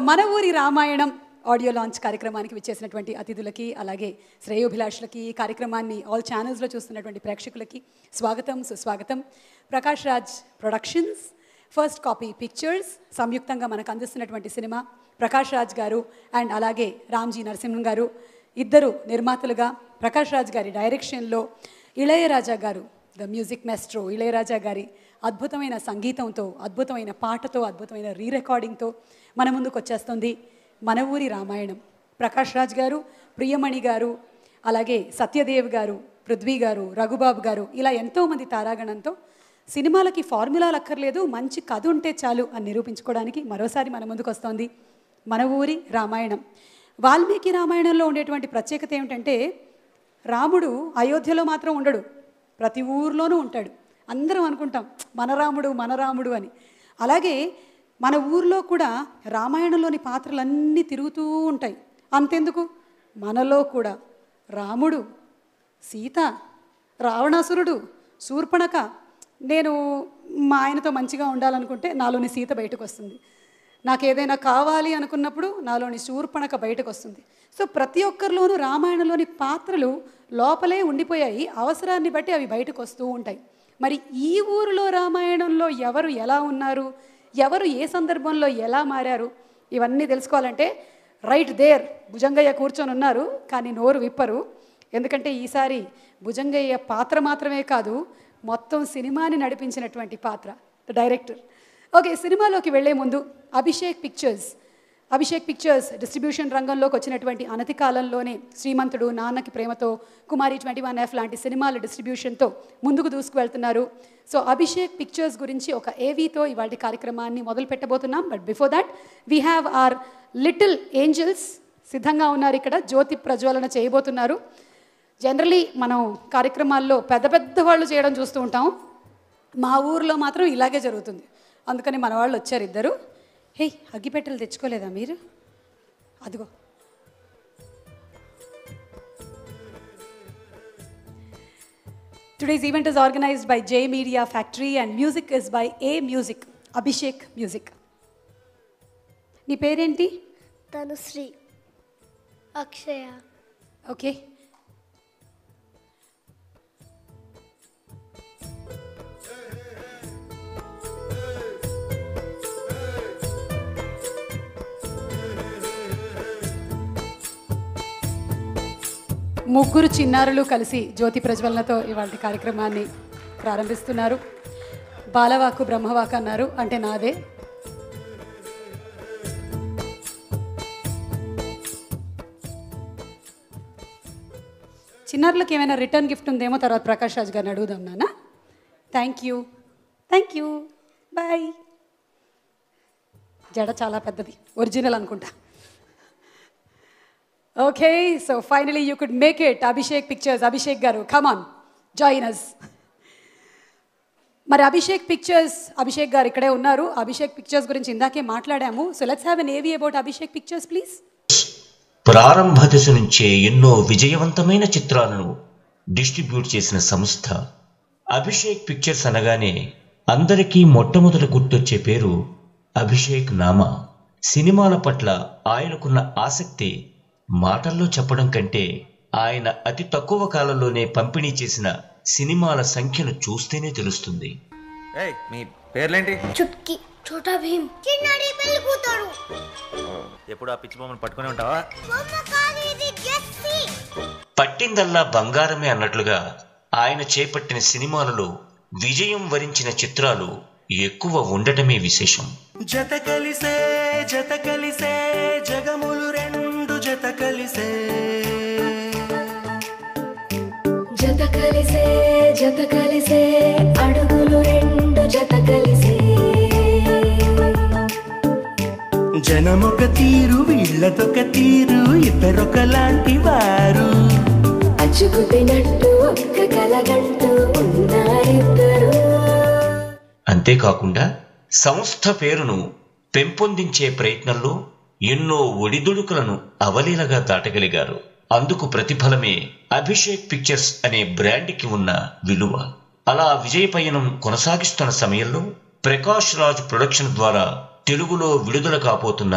మన ఊరి Ramayanam audio launch కార్యక్రమానికి విచ్చేసినటువంటి అతిథులకి, అలాగే శ్రేయోభిలాషులకి, ఈ కార్యక్రమాన్ని ఆల్ ఛానల్స్లో చూస్తున్నటువంటి ప్రేక్షకులకి స్వాగతం, సుస్వాగతం. Prakash Raj productions, first copy pictures సంయుక్తంగా మనకు అందిస్తున్నటువంటి సినిమా. ప్రకాష్ రాజ్ గారు అండ్ అలాగే రామ్జీ నరసింహన్ గారు ఇద్దరు నిర్మాతలుగా, ప్రకాష్ రాజ్ గారి డైరెక్షన్లో ఇళయరాజా గారు, ద మ్యూజిక్ మాస్ట్రో ఇళయరాజా గారి అద్భుతమైన సంగీతంతో, అద్భుతమైన పాటతో, అద్భుతమైన రీ రికార్డింగ్తో మన ముందుకు వచ్చేస్తుంది మన ఊరి రామాయణం. ప్రకాష్ రాజ్ గారు, ప్రియమణి గారు, అలాగే సత్యదేవ్ గారు, పృథ్వీ గారు, రఘుబాబు గారు, ఇలా ఎంతోమంది తారాగణంతో సినిమాలకి ఫార్ములాలు అక్కర్లేదు, మంచి కథ ఉంటే చాలు అని నిరూపించుకోవడానికి మరోసారి మన ముందుకు వస్తోంది మన ఊరి రామాయణం. వాల్మీకి రామాయణంలో ఉండేటువంటి ప్రత్యేకత ఏమిటంటే, రాముడు అయోధ్యలో మాత్రం ఉండడు, ప్రతి ఊర్లోనూ ఉంటాడు. అందరం అనుకుంటాం మన రాముడు మన రాముడు అని. అలాగే మన ఊర్లో కూడా రామాయణంలోని పాత్రలన్నీ తిరుగుతూ ఉంటాయి. అంతెందుకు, మనలో కూడా రాముడు, సీత, రావణాసురుడు, శూర్పణఖ. నేను మా ఆయనతో మంచిగా ఉండాలనుకుంటే నాలోని సీత బయటకు వస్తుంది, నాకు ఏదైనా కావాలి అనుకున్నప్పుడు నాలోని శూర్పణఖ బయటకు వస్తుంది. సో ప్రతి ఒక్కరిలోనూ రామాయణంలోని పాత్రలు లోపలే ఉండిపోయాయి, అవసరాన్ని బట్టి అవి బయటకు వస్తూ ఉంటాయి. మరి ఈ ఊరిలో రామాయణంలో ఎవరు ఎలా ఉన్నారు, ఎవరు ఏ సందర్భంలో ఎలా మారారు, ఇవన్నీ తెలుసుకోవాలంటే రైట్ దేర్ భుజంగయ్య కూర్చొని ఉన్నారు, కానీ నోరు విప్పరు. ఎందుకంటే ఈసారి భుజంగయ్య పాత్ర మాత్రమే కాదు, మొత్తం సినిమాని నడిపించినటువంటి పాత్ర, డైరెక్టర్. ఓకే, సినిమాలోకి వెళ్లే ముందు అభిషేక్ పిక్చర్స్ డిస్ట్రిబ్యూషన్ రంగంలోకి వచ్చినటువంటి అనతి కాలంలోనే శ్రీమంతుడు, నాన్నకి ప్రేమతో, కుమారి 21F లాంటి సినిమాల డిస్ట్రిబ్యూషన్తో ముందుకు దూసుకువెళ్తున్నారు. సో అభిషేక్ పిక్చర్స్ గురించి ఒక ఏవీతో ఇవాళ కార్యక్రమాన్ని మొదలు పెట్టబోతున్నాం. But before that we have our little angels సిద్ధంగా ఉన్నారు, ఇక్కడ జ్యోతి ప్రజ్వలన చేయబోతున్నారు. జనరలీ మనం కార్యక్రమాల్లో పెద్ద పెద్ద వాళ్ళు చేయడం చూస్తూ ఉంటాం, మా ఊర్లో మాత్రం ఇలాగే జరుగుతుంది. అందుకని మన వాళ్ళు వచ్చారు ఇద్దరు. హే, అగ్గిపెట్టెలు తెచ్చుకోలేదా మీరు? అదిగో. Today's event is organized by J Media Factory and music is by A Music, Abhishek Music. నీ పేరేంటి? తనుశ్రీ. అక్షయ. ఓకే, ముగ్గురు చిన్నారులు కలిసి జ్యోతి ప్రజ్వలనతో ఇవాళ కార్యక్రమాన్ని ప్రారంభిస్తున్నారు. బాలవాకు బ్రహ్మవాకు అన్నారు, అంటే నాదే. చిన్నారులకు ఏమైనా రిటర్న్ గిఫ్ట్ ఉందేమో తర్వాత ప్రకాష్ రాజ్ గారిని అడుగుదాం నాన్న. Thank you, bye. జడ చాలా పెద్దది, ఒరిజినల్ అనుకుంటా. Okay, so finally you could make it. Abhishek Pictures, Abhishek garu, come on, join us. మరి అభిషేక్ పిక్చర్స్, అభిషేక్ గారు ఇక్కడే ఉన్నారు. అభిషేక్ పిక్చర్స్ గురించి ఇందాకే మాట్లాడాము. సో లెట్స్ హ్యావ్ ఎన్ ఏవీ అబౌట్ అభిషేక్ పిక్చర్స్ ప్లీజ్. ప్రారంభ దశ నుంచే ఎన్నో విజయవంతమైన చిత్రాలను డిస్ట్రిబ్యూట్ చేసిన సంస్థ అభిషేక్ పిక్చర్స్. అనగానే అందరికీ మొట్టమొదట గుర్తొచ్చే పేరు అభిషేక్ నామా. సినిమాల పట్ల ఆయనకున్న ఆసక్తి మాటల్లో చెప్పడం కంటే ఆయన అతి తక్కువ కాలంలోనే పంపిణీ చేసిన సినిమాల సంఖ్యను చూస్తేనే తెలుస్తుంది. మీ పేర్లేంటి? చుట్కీ, చోటా భీమ్, చిన్నారి పెళ్లి కూతురు. ఎప్పుడు ఆ పిచ్చి బొమ్మను పట్టుకునే ఉంటావా? పట్టిందల్లా బంగారమే అన్నట్లుగా ఆయన చేపట్టిన సినిమాలలో విజయం వరించిన చిత్రాలు ఎక్కువ ఉండటమే విశేషం. జత కలిసే జగములు రెండు జత కలిసే, జత కలిసే అడుగులు రెండు జత కలిసే, జనమొక తీరు వీళ్ళదొక తీరు, ఇద్దరొకలాంటి వారు, అచ్చుకుతినట్టు ఒక్క కలగంటూ ఉన్నారిద్దరు. అంతేకాకుండా సంస్థ పేరును పెంపొందించే ప్రయత్నంలో ఎన్నో ఒడిదుడుకులను అవలీలగా దాటగలిగారు. అందుకు ప్రతిఫలమే అభిషేక్ పిక్చర్స్ అనే బ్రాండ్కి ఉన్న విలువ. అలా విజయ పయనం కొనసాగిస్తున్న సమయంలో ప్రకాష్ రాజ్ ప్రొడక్షన్ ద్వారా తెలుగులో విడుదల కాబోతున్న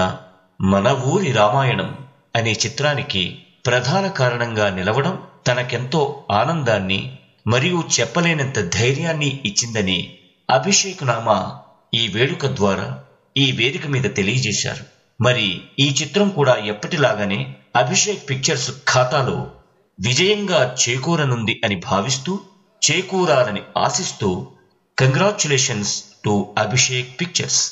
మన ఊరి రామాయణం అనే చిత్రానికి ప్రధాన కారణంగా నిలవడం తనకెంతో ఆనందాన్ని మరియు చెప్పలేనంత ధైర్యాన్ని ఇచ్చిందని అభిషేక్ నామా ఈ వేడుక ద్వారా ఈ వేదిక మీద తెలియజేశారు. మరి ఈ చిత్రం కూడా ఎప్పటిలాగానే అభిషేక్ పిక్చర్స్ ఖాతాలో విజయంగా చేకూరనుంది అని భావిస్తూ, చేకూరాలని ఆశిస్తూ congratulations to Abhishek pictures.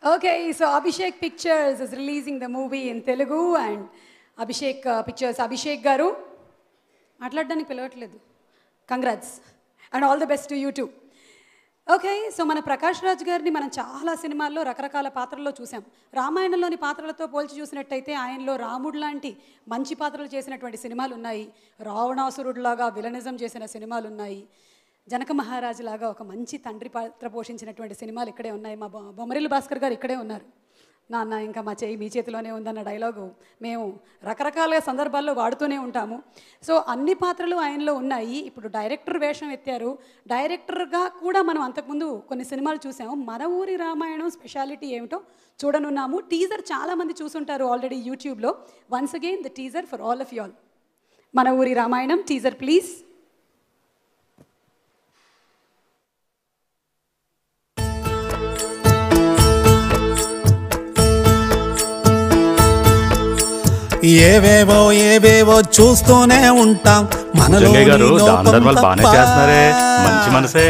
Okay, so Abhishek Pictures is releasing the movie in Telugu and Abhishek Pictures, Abhishek garu మాట్లాడడానికి పిలవట్లేదు. Congrats and all the best to you too. Okay, so మన ప్రకాష్ రాజ్ గారిని మనం చాలా సినిమాల్లో రకరకాల పాత్రల్లో చూసాం. రామాయణంలోని పాత్రలతో పోల్చి చూసినట్టయితే ఆయనలో రాముడు లాంటి మంచి పాత్రలు చేసినటువంటి సినిమాలు ఉన్నాయి, రావణాసురుడిలాగా విలనిజం చేసిన సినిమాలు ఉన్నాయి, జనక మహారాజు లాగా ఒక మంచి తండ్రి పాత్ర పోషించినటువంటి సినిమాలు ఇక్కడే ఉన్నాయి. మా బొమ్మరిల్లు భాస్కర్ గారు ఇక్కడే ఉన్నారు. నాన్న ఇంకా మా చేయి మీ చేతిలోనే ఉందన్న డైలాగు మేము రకరకాల సందర్భాల్లో వాడుతూనే ఉంటాము. సో అన్ని పాత్రలు ఆయనలో ఉన్నాయి. ఇప్పుడు డైరెక్టర్ వేషం ఎత్తారు. డైరెక్టర్గా కూడా మనం అంతకుముందు కొన్ని సినిమాలు చూసాము. మన ఊరి రామాయణం స్పెషాలిటీ ఏమిటో చూడనున్నాము. టీజర్ చాలామంది చూసుంటారు ఆల్రెడీ యూట్యూబ్లో. Once again the teaser for all of you all. మన ఊరి రామాయణం టీజర్ ప్లీజ్. ఏవేవో చూస్తూనే ఉంటాం. మనలో బానే చేస్తున్నారే, మంచి మనసే.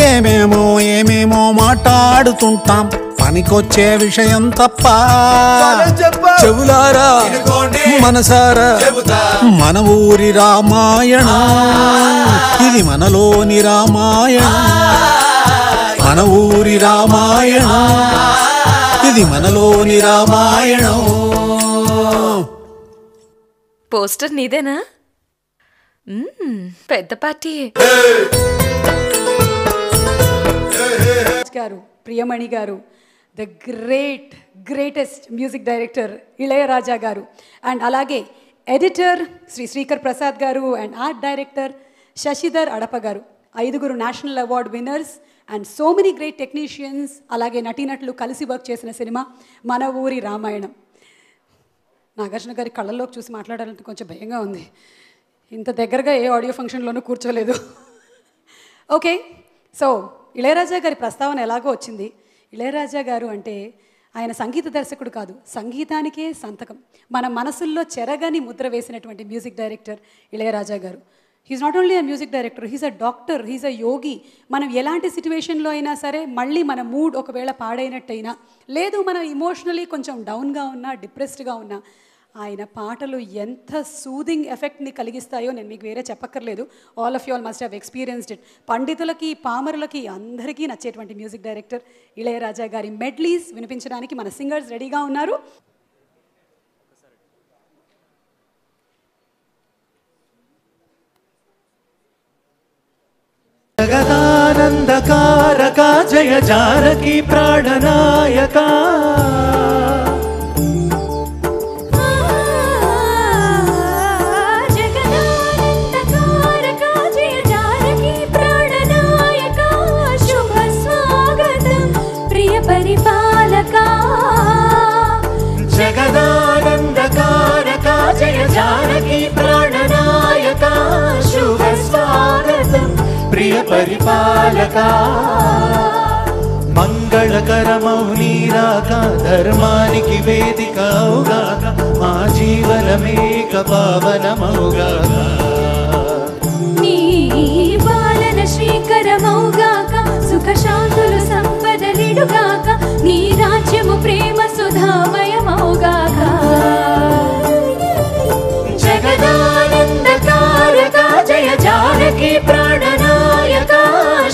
ఏమేమో మాట్లాడుతుంటాం, పనికొచ్చే విషయం తప్ప. చెవులారా మనసారా మన ఊరి రామాయణం, ఇది మనలోని రామాయణం. మన ఊరి రామాయణం, ఇది మనలోని రామాయణం. పోస్టర్ నీదేనా? పెద్ద పార్టీ గారు, ప్రియమణి గారు, the greatest music director Ilaiyaraaja garu, and అలాగే ఎడిటర్ శ్రీకర్ ప్రసాద్ గారు, అండ్ ఆర్ట్ డైరెక్టర్ శశిధర్ అడప గారు, 5 national award winners and so many great technicians, అలాగే నటీనటులు కలిసి వర్క్ చేసిన సినిమా మన ఊరి రామాయణం. నాగార్జున గారి కళ్ళల్లోకి చూసి మాట్లాడాలంటే కొంచెం భయంగా ఉంది. ఇంత దగ్గరగా ఏ ఆడియో ఫంక్షన్లోనూ కూర్చోలేదు. ఓకే, సో ఇళయరాజా గారి ప్రస్తావన ఎలాగో వచ్చింది. ఇళయరాజా గారు అంటే ఆయన సంగీత దర్శకుడు కాదు, సంగీతానికే సంతకం. మన మనసుల్లో చెరగని ముద్ర వేసినటువంటి music director Ilaiyaraaja garu. He's not only a music director, he's a doctor, he's a yogi. మనం ఎలాంటి సిచ్యువేషన్లో అయినా సరే, మళ్ళీ మన మూడ్ ఒకవేళ పాడైనట్టయినా, లేదు మనం ఇమోషనలీ కొంచెం డౌన్గా ఉన్నా, డిప్రెస్డ్గా ఉన్నా, ఆయన పాటలు ఎంత సూదింగ్ ఎఫెక్ట్ని కలిగిస్తాయో నేను మీకు వేరే చెప్పక్కర్లేదు. All of you all must have experienced it. పండితులకి, పామరులకి అందరికీ నచ్చేటువంటి మ్యూజిక్ డైరెక్టర్ ఇళయరాజా గారి మెడ్లీస్ వినిపించడానికి మన సింగర్స్ రెడీగా ఉన్నారు. జగదానందకారక జయ జానకి ప్రాణనాయక, జగదానందకారక జయ జానకి ప్రాణనాయక, శుభ స్వాగతం ప్రియ పరిపాలక. జగదానందకారక జయ జానకి ప్రాణనాయక, శుభ స్వాగతం ప్రియ పరిపాలక. మంగళకరమౌ నీరాక, ధర్మానికి వేదిక అవుగాక, మా జీవనమేక పావనమౌగాక. నీ పాలన శ్రీకరమౌగాక, సుఖ శాంతులు సంపదలిడుగాక, నీ రాజ్యము ప్రేమ సుధామయమౌగాక. జగదానందకారక జయ జానకి ప్రాణనాయక,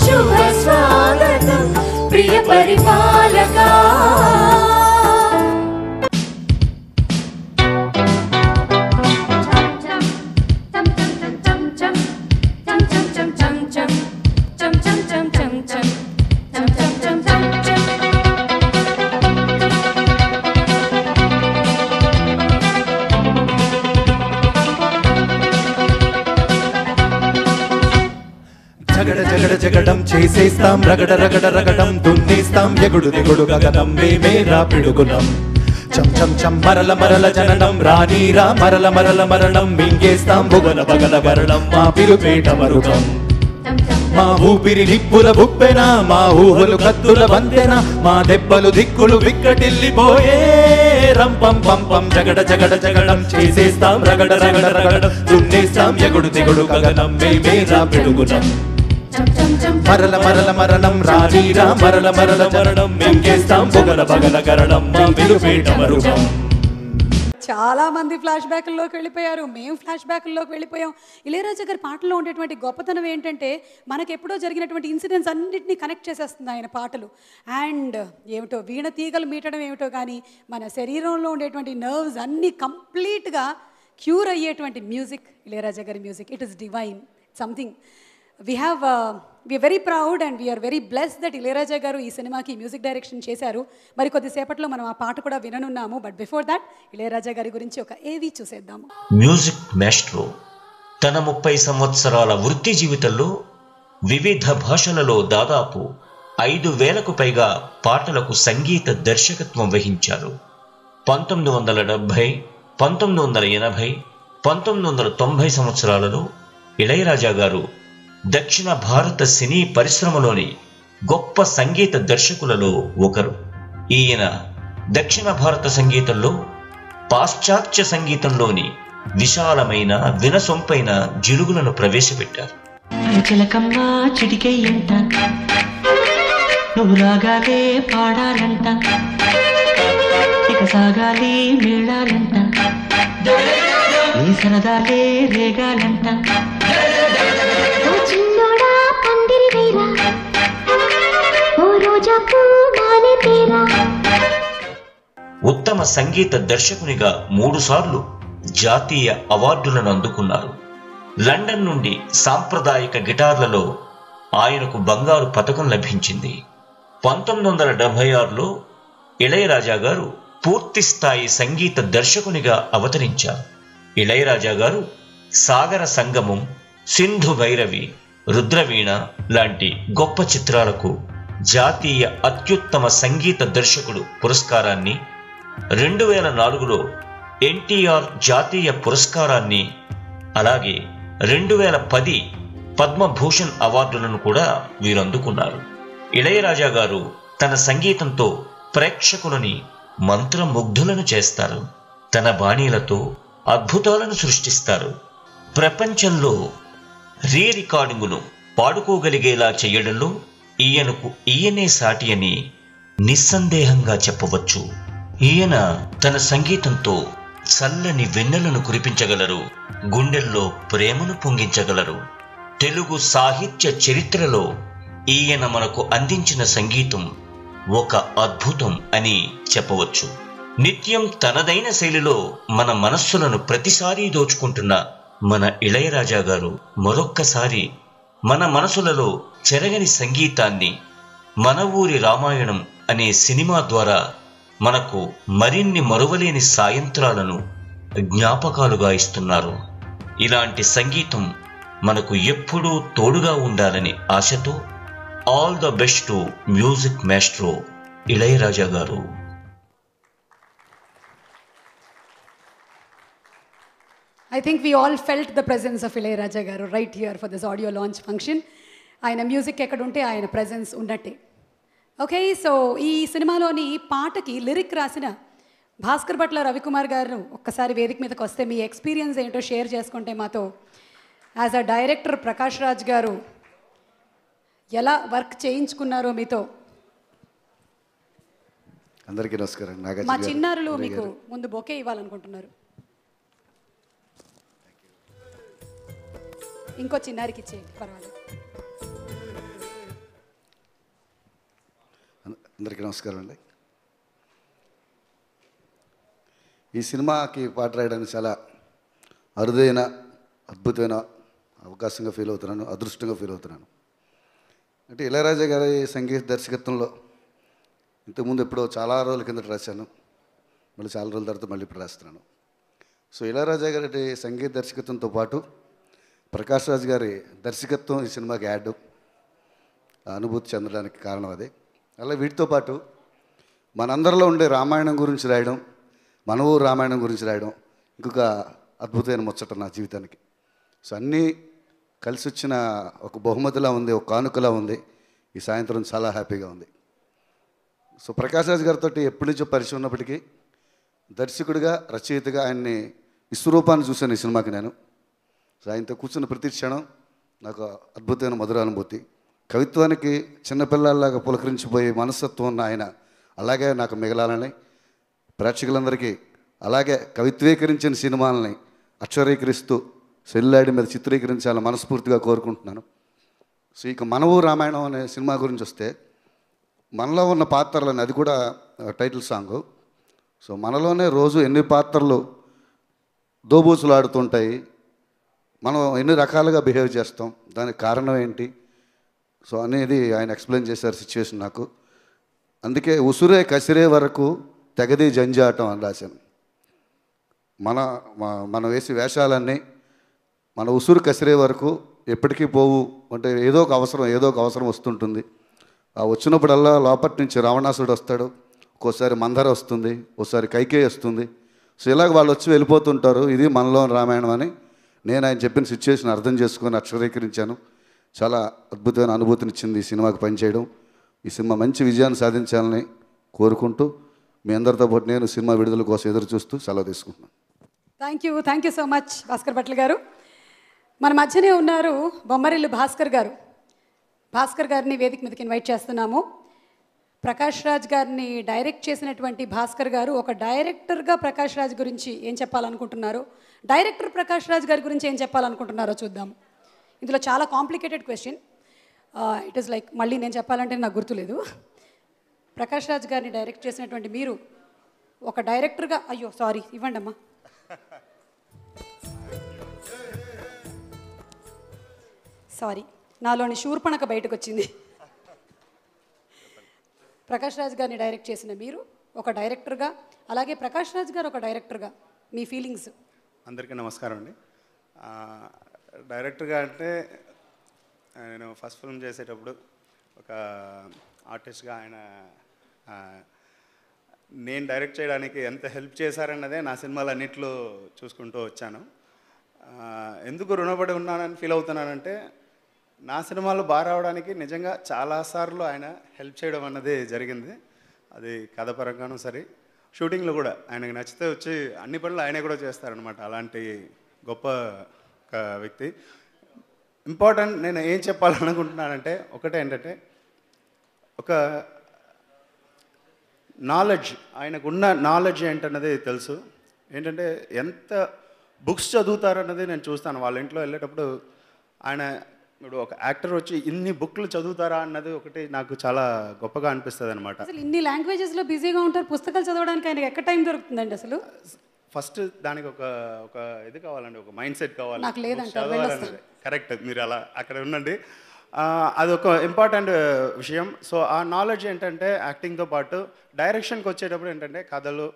శుభ స్వాగతం ప్రియ పరిపాలక. జగడ జగడ జగడ జగడం చేసేస్తాం రగడ రగడ రగడం దున్నేస్తాం ఎగుడు దిగుడు గగనం మేమేరా పిడుగులం చం చం చం మరల మరల జననం రానీరా మరల మరల మరణం మింగేస్తాం బుగల బగల గరణం మా పిరుపేట మరుగం మా ఊపిరి నిప్పుల బుప్పెన మా ఊహలు కత్తుల వంతెన మా దెబ్బలు దిక్కులు విక్కటిల్లిపోయే రంపం పంపం జగడ జగడ జగడం చేసేస్తాం రగడ రగడ రగడం దున్నేస్తాం ఎగుడు దిగుడు గగనం మేమేరా పిడుగులం మరల మరల మరణం రానీరా మరల మరల మరణం మింగేస్తాం బుగల బగల గరణం మా పిరుపేట మరుగం. చాలా మంది ఫ్లాష్ బ్యాక్ల్లోకి వెళ్ళిపోయారు, మేము ఫ్లాష్ బ్యాక్ల్లోకి వెళ్ళిపోయాం. ఇళయరాజా గారి పాటల్లో ఉండేటువంటి గొప్పతనం ఏంటంటే మనకు ఎప్పుడో జరిగినటువంటి ఇన్సిడెంట్స్ అన్నింటినీ కనెక్ట్ చేసేస్తుంది ఆయన పాటలు. అండ్ ఏమిటో వీణ తీగలు మీటడం ఏమిటో కానీ మన శరీరంలో ఉండేటువంటి నర్వ్స్ అన్నీ కంప్లీట్గా క్యూర్ అయ్యేటువంటి మ్యూజిక్ ఇళయరాజా గారి music. It is divine something. we are very proud and we are very blessed that Ilaiyaraaja గారు ఈ సినిమాకి మ్యూజిక్ డైరెక్షన్ చేశారు. మరి కొద్దిసేపట్లో మనం ఆ పాట కూడా విననున్నాము. బట్ బిఫోర్ దాట్ ఇళయరాజా గారి గురించి ఒక ఏవి చూసేద్దాము. మ్యూజిక్ మాస్ట్రో తన 30 సంవత్సరాల వృత్తి జీవితంలో వివిధ భాషలలో దాదాపు 5,000కు పైగా పాటలకు సంగీత దర్శకత్వం వహించారు. 1970, 1980, 1990 సంవత్సరాలలో ఇళయరాజా గారు దక్షిణ భారత సినీ పరిశ్రమలోని గొప్ప సంగీత దర్శకులలో ఒకరు. ఈయన దక్షిణ భారత సంగీతంలో పాశ్చాత్య సంగీతంలోని విశాలమైన వినసొంపైన జిలుగులను ప్రవేశపెట్టారు. చిలకమ్మ చిటికెయ్యంట నువ్వు రాగాలే పాడాలంట ఇక సాగాలి మేళాలంట నీ సరదాలే రేగాలంట ఉత్తమ సంగీత దర్శకునిగా 3 సార్లు జాతీయ అవార్డులను అందుకున్నారు. లండన్ నుండి సాంప్రదాయక గిటార్లలో ఆయనకు బంగారు పతకం లభించింది. 1976లో ఇళయరాజా గారు పూర్తి స్థాయి సంగీత దర్శకునిగా అవతరించారు. ఇళయరాజా గారు సాగర సంగమం, సింధు భైరవి, రుద్రవీణ లాంటి గొప్ప చిత్రాలకు జాతీయ అత్యుత్తమ సంగీత దర్శకుడు పురస్కారాన్ని, 2004లో ఎన్టీఆర్ జాతీయ పురస్కారాన్ని, అలాగే 2010 పద్మభూషణ్ అవార్డులను కూడా వీరు అందుకున్నారు. ఇళయరాజా గారు తన సంగీతంతో ప్రేక్షకులని మంత్రముగ్ధులను చేస్తారు. తన బాణీలతో అద్భుతాలను సృష్టిస్తారు. ప్రపంచంలో రీ రికార్డింగును పాడుకోగలిగేలా చేయడంలో ఈయనే సాటి అని నిస్సందేహంగా చెప్పవచ్చు. ఈయన తన సంగీతంతో చల్లని వెన్నెలను కురిపించగలరు, గుండెల్లో ప్రేమను పొంగించగలరు. తెలుగు సాహిత్య చరిత్రలో ఈయన మనకు అందించిన సంగీతం ఒక అద్భుతం అని చెప్పవచ్చు. నిత్యం తనదైన శైలిలో మన మనస్సులను ప్రతిసారి దోచుకుంటున్న మన ఇళయరాజా గారు మరొక్కసారి మన మనసులలో చెరగని సంగీతాన్ని మన ఊరి రామాయణం అనే సినిమా ద్వారా మనకు మరిన్ని మరువలేని సాయంత్రాలను జ్ఞాపకాలుగా ఇస్తున్నారు. ఇలాంటి సంగీతం మనకు ఎప్పుడూ తోడుగా ఉండాలని ఆశతో all the best to music maestro Ilaiyaraaja గారు. I think we all felt the presence of Ilaiyaraaja గారు right here for this audio launch function. ఆయన మ్యూజిక్ ఎక్కడుంటే ఆయన ప్రెజెన్స్ ఉన్నట్టే. ఓకే, సో ఈ సినిమాలోని పాటకి లిరిక్ రాసిన భాస్కర్ భట్ల రవికుమార్ గారు ఒక్కసారి వేదిక మీదకి వస్తే మీ ఎక్స్పీరియన్స్ ఏంటో షేర్ చేసుకుంటే మాతో. As a director Prakash Raj గారు ఎలా వర్క్ చేయించుకున్నారో మీతో. అందరికీ నమస్కారం. మా చిన్నారులు మీకు ముందు బొకే ఇవ్వాలనుకుంటున్నారు. ఇంకో చిన్నారికి ఇచ్చేయండి, పర్వాలేదు. అందరికీ నమస్కారం అండి. ఈ సినిమాకి పాట రాయడానికి చాలా అరుదైన అద్భుతమైన అవకాశంగా ఫీల్ అవుతున్నాను, అదృష్టంగా ఫీల్ అవుతున్నాను. అంటే ఇళయరాజా గారి సంగీత దర్శకత్వంలో ఇంతకుముందు ఎప్పుడో చాలా రోజుల కిందట రాశాను, మళ్ళీ చాలా రోజుల తర్వాత మళ్ళీ ఇప్పుడు రాస్తున్నాను. సో ఇళయరాజా గారి సంగీత దర్శకత్వంతో పాటు ప్రకాష్ రాజ్ గారి దర్శకత్వం ఈ సినిమాకి యాడ్. అనుభూతి చెందడానికి కారణం అదే. అలా వీటితో పాటు మనందరిలో ఉండే రామాయణం గురించి రాయడం, మన ఊరు రామాయణం గురించి రాయడం ఇంకొక అద్భుతమైన ముచ్చట నా జీవితానికి. సో అన్నీ కలిసి వచ్చిన ఒక బహుమతిలా ఉంది, ఒక కానుకలా ఉంది. ఈ సాయంత్రం చాలా హ్యాపీగా ఉంది. సో ప్రకాష్ రాజ్ గారితో ఎప్పటి నుంచో పరిచయం ఉన్నప్పటికీ దర్శకుడిగా, రచయితగా ఆయన్ని విశ్వరూపాన్ని చూశాను ఈ సినిమాకి నేను. సో ఆయనతో కూర్చున్న ప్రతి క్షణం నాకు అద్భుతమైన మధురానుభూతి. కవిత్వానికి చిన్నపిల్లల్లాగా పులకరించిపోయే మనస్తత్వం ఉన్న ఆయన అలాగే నాకు మిగలాలని, ప్రేక్షకులందరికీ అలాగే కవిత్వీకరించిన సినిమాలని అక్షరీకరిస్తూ సెల్లాడి మీద చిత్రీకరించాలని మనస్ఫూర్తిగా కోరుకుంటున్నాను. సో ఇక మన ఊరు రామాయణం అనే సినిమా గురించి వస్తే, మనలో ఉన్న పాత్రలని, అది కూడా టైటిల్ సాంగు. సో మనలోనే రోజు ఎన్ని పాత్రలు దోబూచులు ఆడుతుంటాయి, మనం ఎన్ని రకాలుగా బిహేవ్ చేస్తాం, దానికి కారణం ఏంటి, సో అనేది ఆయన ఎక్స్ప్లెయిన్ చేశారు సిచ్యువేషన్ నాకు. అందుకే ఉసురే కసిరే వరకు తెగది జంజాటం అని రాశాను. మనం వేసి వేషాలన్నీ మన ఉసురు కసిరే వరకు ఎప్పటికీ పోవు. అంటే ఏదో ఒక అవసరం వస్తుంటుంది. ఆ వచ్చినప్పుడల్లా లోపటి నుంచి రావణాసుడు వస్తాడు, ఒక్కోసారి మందర వస్తుంది, ఒకసారి కైకేయి వస్తుంది. సో ఇలాగ వాళ్ళు వచ్చి వెళ్ళిపోతుంటారు. ఇది మనలో రామాయణం అని నేను ఆయన చెప్పిన సిచ్యువేషన్ అర్థం చేసుకొని అక్షరీకరించాను. చాలా అద్భుతమైన అనుభూతినిచ్చింది ఈ సినిమాకి పనిచేయడం. ఈ సినిమా మంచి విజయాన్ని సాధించాలని కోరుకుంటూ మీ అందరితో పాటు నేను సినిమా విడుదల కోసం ఎదురు చూస్తూ సెలవు తీసుకుంటున్నాను. Thank you so much Bhaskar Bhatla గారు. మన మధ్యనే ఉన్నారు బొమ్మరిల్లు భాస్కర్ గారు. భాస్కర్ గారిని వేదిక మీదకి ఇన్వైట్ చేస్తున్నాము. ప్రకాష్ రాజ్ గారిని డైరెక్ట్ చేసినటువంటి భాస్కర్ గారు ఒక డైరెక్టర్గా ప్రకాష్ రాజ్ గురించి ఏం చెప్పాలనుకుంటున్నారో, డైరెక్టర్ ప్రకాష్ రాజ్ గారి గురించి ఏం చెప్పాలనుకుంటున్నారో చూద్దాం. ఇందులో చాలా complicated question. It is like మళ్ళీ నేను చెప్పాలంటే నాకు గుర్తులేదు. ప్రకాష్ రాజ్ గారిని డైరెక్ట్ చేసినటువంటి మీరు ఒక డైరెక్టర్గా, అయ్యో సారీ ఇవ్వండి అమ్మా, సారీ నాలోని శూర్పణక బయటకు వచ్చింది. ప్రకాష్ రాజ్ గారిని డైరెక్ట్ చేసిన మీరు ఒక డైరెక్టర్గా, అలాగే ప్రకాష్ రాజ్ గారు ఒక డైరెక్టర్గా మీ ఫీలింగ్స్. అందరికీ నమస్కారం అండి. డైరెక్టర్గా అంటే నేను ఫస్ట్ ఫిల్మ్ చేసేటప్పుడు ఒక ఆర్టిస్ట్గా ఆయన నేను డైరెక్ట్ చేయడానికి ఎంత హెల్ప్ చేశారన్నదే నా సినిమాలన్నింటిలో చూసుకుంటూ వచ్చాను. ఎందుకు రుణపడి ఉన్నానని ఫీల్ అవుతున్నానంటే, నా సినిమాలు బాగా రావడానికి నిజంగా చాలాసార్లు ఆయన హెల్ప్ చేయడం అన్నది జరిగింది. అది కథ పరంగానూ సరే, షూటింగ్లో కూడా ఆయనకు నచ్చితే వచ్చి అన్ని పనులు ఆయనే కూడా చేస్తారనమాట. అలాంటి గొప్ప వ్యక్తి. ఇంపార్టెంట్ నేను ఏం చెప్పాలనుకుంటున్నానంటే, ఒకటే ఏంటంటే, ఒక నాలెడ్జ్, ఆయనకున్న నాలెడ్జ్ ఏంటన్నది తెలుసు. ఏంటంటే ఎంత బుక్స్ చదువుతారన్నది నేను చూస్తాను. వాళ్ళ ఇంట్లో వెళ్ళేటప్పుడు ఆయన ఇప్పుడు ఒక యాక్టర్ వచ్చి ఇన్ని బుక్లు చదువుతారా అన్నది ఒకటి నాకు చాలా గొప్పగా అనిపిస్తుంది అనమాట. అసలు ఇన్ని లాంగ్వేజెస్లో బిజీగా ఉంటారు, పుస్తకాలు చదవడానికి ఆయనకి ఎక్కడ టైం దొరుకుతుందండి అసలు? ఫస్ట్ దానికి ఒక ఇది కావాలండి, ఒక మైండ్ సెట్ కావాలి. నాకు లేదండి. కరెక్ట్, మీరు అలా అక్కడ ఉండండి. అదొక ఇంపార్టెంట్ విషయం. సో ఆ నాలెడ్జ్ ఏంటంటే యాక్టింగ్తో పాటు డైరెక్షన్కి వచ్చేటప్పుడు ఏంటంటే కథలు,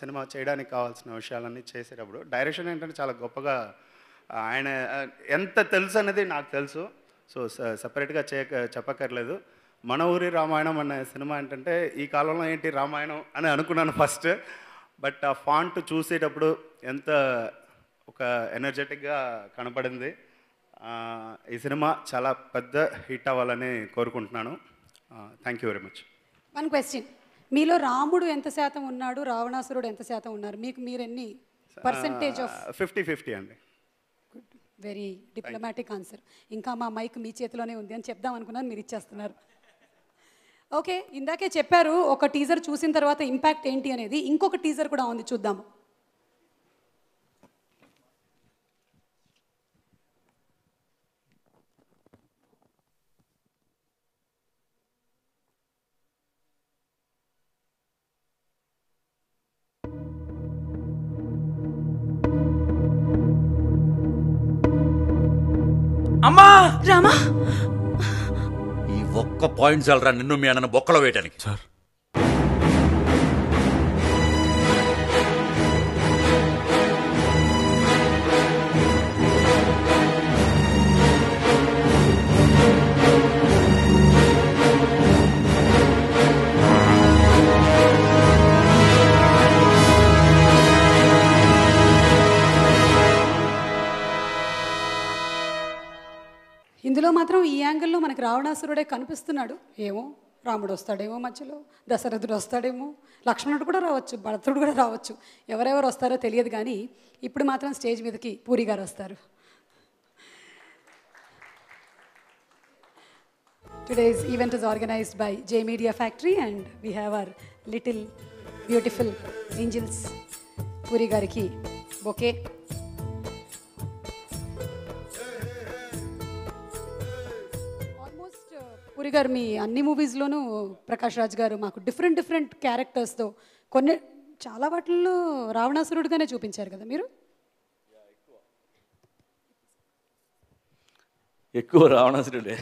సినిమా చేయడానికి కావాల్సిన విషయాలన్నీ చేసేటప్పుడు డైరెక్షన్ ఏంటంటే చాలా గొప్పగా ఆయన ఎంత తెలుసు అనేది నాకు తెలుసు. సో సపరేట్గా చెప్పక్కర్లేదు. మన ఊరి రామాయణం అనే సినిమా ఏంటంటే ఈ కాలంలో ఏంటి రామాయణం అని అనుకున్నాను ఫస్ట్. బట్ ఆ ఫాంట్ చూసేటప్పుడు ఎంత ఒక ఎనర్జెటిక్గా కనపడింది. ఈ సినిమా చాలా పెద్ద హిట్ అవ్వాలని కోరుకుంటున్నాను. Thank you very much. One question, మీలో రాముడు ఎంత శాతం ఉన్నాడు, రావణాసురుడు ఎంత శాతం ఉన్నారు? మీకు మీరు ఎన్ని పర్సెంటేజ్ ఆఫ్? 50-50 అండి. Very diplomatic answer. ఇంకా మా మైక్ మీ చేతిలోనే ఉంది అని చెప్దాం అనుకున్నాను, మీరు ఇచ్చేస్తున్నారు. ఓకే, ఇందాకే చెప్పారు ఒక టీజర్ చూసిన తర్వాత ఇంపాక్ట్ ఏంటి అనేది. ఇంకొక టీజర్ కూడా ఉంది, చూద్దాము. అమ్మా రామా, ఈ ఒక్క పాయింట్ చాలరా నిన్ను మీ అన్నను బొక్కలో వేయటానికి. సార్, మనకి రావణాసురుడే కనిపిస్తున్నాడు. ఏమో రాముడు వస్తాడేమో, మధ్యలో దశరథుడు వస్తాడేమో, లక్ష్మణుడు కూడా రావచ్చు, భరతుడు కూడా రావచ్చు, ఎవరెవరు వస్తారో తెలియదు. కానీ ఇప్పుడు మాత్రం స్టేజ్ మీదకి పూరి గారు వస్తారు. Today's event is organized by J Media Factory and we have our little beautiful angels. Puri gariki bouquet. Almost Puri garu మీ అన్ని మూవీస్లోనూ ప్రకాష్ రాజ్ గారు మాకు డిఫరెంట్ క్యారెక్టర్స్తో కొన్ని చాలా వాటిల్లో రావణాసురుడుగానే చూపించారు కదా మీరు. ఎక్కువ రావణాసురుడే.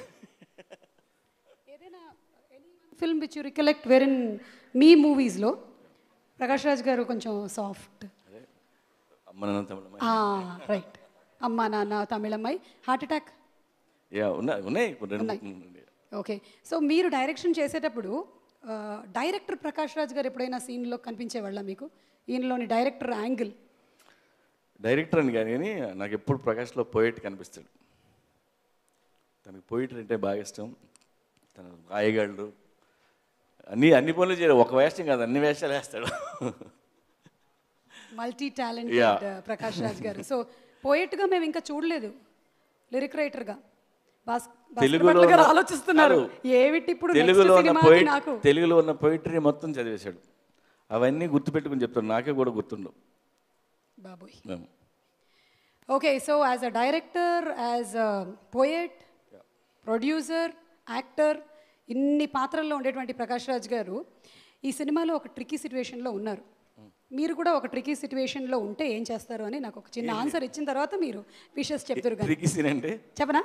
ఫిల్మ్ విచ్ యూ రికలెక్ట్ వెరిన్ మీ మూవీస్లో ప్రకాష్ రాజ్ గారు కొంచెం సాఫ్ట్. రైట్, అమ్మా నాన్న తమిళమ్మాయి, హార్ట్ అటాక్ ఉన్నాయి. ఓకే, సో మీరు డైరెక్షన్ చేసేటప్పుడు డైరెక్టర్ ప్రకాష్ రాజ్ గారు ఎప్పుడైనా సీన్లో కనిపించేవాళ్ళ మీకు? ఈయనలోని డైరెక్టర్ యాంగిల్. డైరెక్టర్ అని కానీ నాకు ఎప్పుడు ప్రకాష్లో పోయిట్ కనిపిస్తాడు. తనకు పోయిటరీ అంటే బాగా ఇష్టం. తను రాయగలడు, అన్ని పనులు చేయడు. ఒక వేషం కాదు, అన్ని వేషాలు వేస్తాడు. మల్టీ టాలెంటెడ్ ప్రకాష్ రాజ్ గారు. సో పోయిట్గా మేము ఇంకా చూడలేదు, లిరిక్ రైటర్గా ఆలోచిస్తున్నారు ఏమిటి ఇప్పుడు తెలుగులో ఉన్న పోయిటరీ మొత్తం చదివేశాడు. అవన్నీ గుర్తుపెట్టుకుని చెప్తాడు, నాకే కూడా గుర్తుండవు బాబోయ్. Okay, so as a director, as a poet, producer, actor, ఇన్ని పాత్రల్లో ఉండేటువంటి ప్రకాష్ రాజ్ గారు ఈ సినిమాలో ఒక ట్రికీ సిచ్యువేషన్లో ఉన్నారు. మీరు కూడా ఒక ట్రికీ సిచ్యువేషన్లో ఉంటే ఏం చేస్తారు అని నాకు ఒక చిన్న ఆన్సర్ ఇచ్చిన తర్వాత మీరు విషెస్ చెప్తారు. చెప్పనా?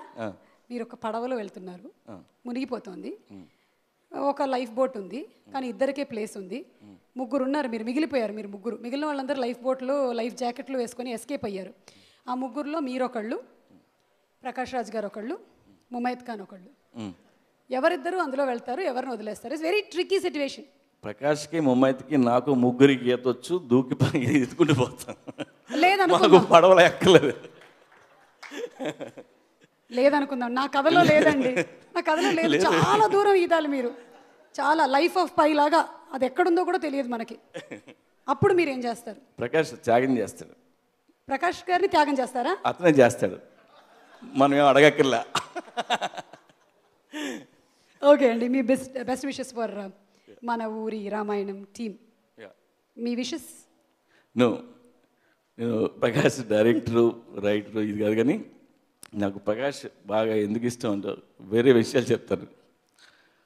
మీరు ఒక పడవలో వెళ్తున్నారు, మునిగిపోతుంది, ఒక లైఫ్ బోట్ ఉంది, కానీ ఇద్దరికే ప్లేస్ ఉంది, ముగ్గురు ఉన్నారు, మీరు మిగిలిపోయారు. మీరు ముగ్గురు, మిగిలిన వాళ్ళందరూ లైఫ్ బోట్లో లైఫ్ జాకెట్లు వేసుకొని ఎస్కేప్ అయ్యారు. ఆ ముగ్గురులో మీరు ఒకళ్ళు, ప్రకాష్ రాజ్ గారు ఒకళ్ళు, ముమైత్ ఖాన్ ఒకళ్ళు. ఎవరిద్దరు అందులో వెళ్తారు, ఎవరిని వదిలేస్తారు? It's very tricky situation. ప్రకాష్కి, ముమైత్కి, నాకు ముగ్గురికి ఈతొచ్చు, దూకి ఎత్తుకుంటూ పోతాను. లేదనుకుందాం, పడవలు ఎక్కలేదు. లేదనుకుందాం, నా కథలో లేదండి, నా కథలో లేదు. చాలా దూరం ఈదాలి మీరు, చాలా లైఫ్ ఆఫ్ పై లాగా, అది ఎక్కడుందో కూడా తెలియదు మనకి. అప్పుడు మీరు ఏం చేస్తారు? ప్రకాష్ త్యాగం చేస్తాడు. ప్రకాష్ గారిని త్యాగం చేస్తారా? అతనే చేస్తాడు, మనం ఏం అడగక్కర్లా. ఓకే అండి, మీ బెస్ట్ విషెస్ ఫర్ మన ఊరి రామాయణం టీమ్. మీ విషెస్? నేను ప్రకాష్ డైరెక్టరు, రైటరు ఇది కాదు, కానీ నాకు ప్రకాష్ బాగా ఎందుకు ఇష్టం అంటే వేరే విషయాలు చెప్తాను.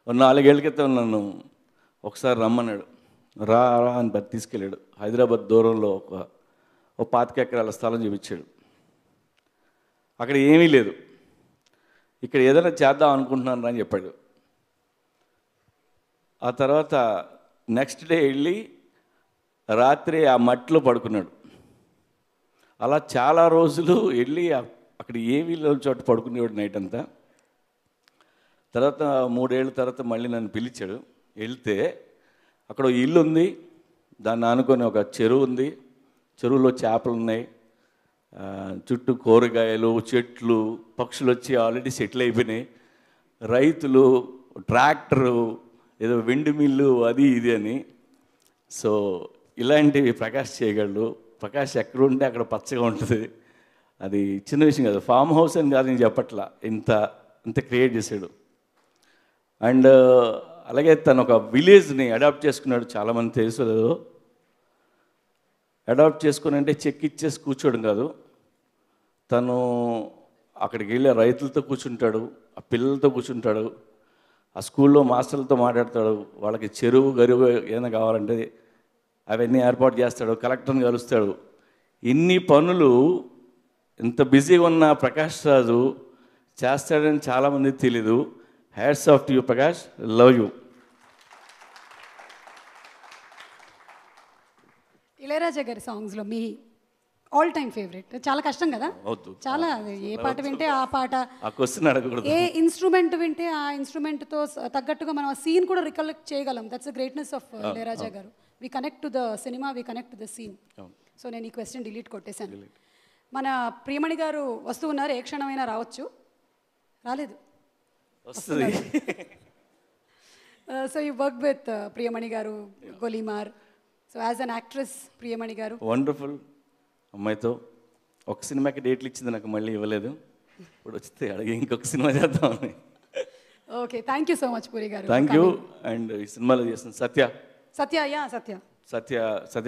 4 ఏళ్ల క్రితం నన్ను ఒకసారి రమ్మన్నాడు, రా అని తీసుకెళ్ళాడు. హైదరాబాద్ దూరంలో ఒక 25 ఎకరాల స్థలం చూపించాడు. అక్కడ ఏమీ లేదు, ఇక్కడ ఏదైనా చేద్దాం అనుకుంటున్నాను అని చెప్పాడు. ఆ తర్వాత నెక్స్ట్ డే వెళ్ళి రాత్రి ఆ మట్టిలో పడుకున్నాడు. అలా చాలా రోజులు వెళ్ళి అక్కడ ఏమీ లేని చోట పడుకునేవాడు నైట్ అంతా. తర్వాత 3 ఏళ్ళ తర్వాత మళ్ళీ నన్ను పిలిచాడు. వెళ్తే అక్కడ ఇల్లు ఉంది, దాన్ని ఆనుకొని ఒక చెరువు ఉంది, చెరువులో చేపలు ఉన్నాయి, చుట్టూ కూరగాయలు, చెట్లు, పక్షులు వచ్చి ఆల్రెడీ సెటిల్ అయిపోయినాయి, రైతులు, ట్రాక్టరు, ఏదో విండ్ మిల్లు, అది ఇది అని. సో ఇలాంటివి ప్రకాష్ చేయగలడు. ప్రకాష్ ఎక్కడుంటే అక్కడ పచ్చగా ఉంటుంది. అది చిన్న విషయం కాదు, ఫామ్ హౌస్ అని కాదు నేను చెప్పట్లా, ఇంత క్రియేట్ చేశాడు. అండ్ అలాగే తను ఒక విలేజ్ని అడాప్ట్ చేసుకున్నాడు. చాలామంది తెలుసు లేదు, అడాప్ట్ చేసుకుని అంటే చెక్ ఇచ్చేసి కూర్చోవడం కాదు, తను అక్కడికి వెళ్ళి రైతులతో కూర్చుంటాడు, ఆ పిల్లలతో కూర్చుంటాడు, ఆ స్కూల్లో మాస్టర్లతో మాట్లాడతాడు, వాళ్ళకి చెరువు గరువు ఏదైనా కావాలంటే అవన్నీ ఏర్పాటు చేస్తాడు, కలెక్టర్ని కలుస్తాడు. ఇన్ని పనులు ఇంత బిజీగా ఉన్న ప్రకాష్ రాజు చేస్తాడని చాలామందికి తెలీదు. Hats off to you Prakash, love you. Ilaiyaraaja గారి సాంగ్స్లో మీ ఆల్ టైమ్ ఫేవరెట్? చాలా కష్టం కదా, చాలా ఏ పాట వింటే ఆ పాట, ఏ ఇన్స్ట్రుమెంట్ వింటే ఆ ఇన్స్ట్రుమెంట్తో తగ్గట్టుగా మనం ఆ సీన్ కూడా రికలెక్ట్ చేయగలం. That's the greatness of Ilaiyaraaja garu. We connect to the cinema, we connect to the scene. So నేను ఈ క్వశ్చన్ డిలీట్ కొట్టేశాను. మన ప్రియమణి గారు వస్తూ ఉన్నారు, ఏ క్షణమైనా రావచ్చు. రాలేదు, వస్తుంది. So you work with Priyamani garu, Golimaar. So as an actress Priyamani garu wonderful. అమ్మాయితో ఒక సినిమాకి డేట్లు ఇచ్చింది, నాకు మళ్ళీ ఇవ్వలేదు. ఇప్పుడు వస్తే అడిగి ఇంకొక సినిమా చేద్దామని. Okay, thank you so much Puri garu. Thank you. And ఈ సినిమాలో చేసిన సత్య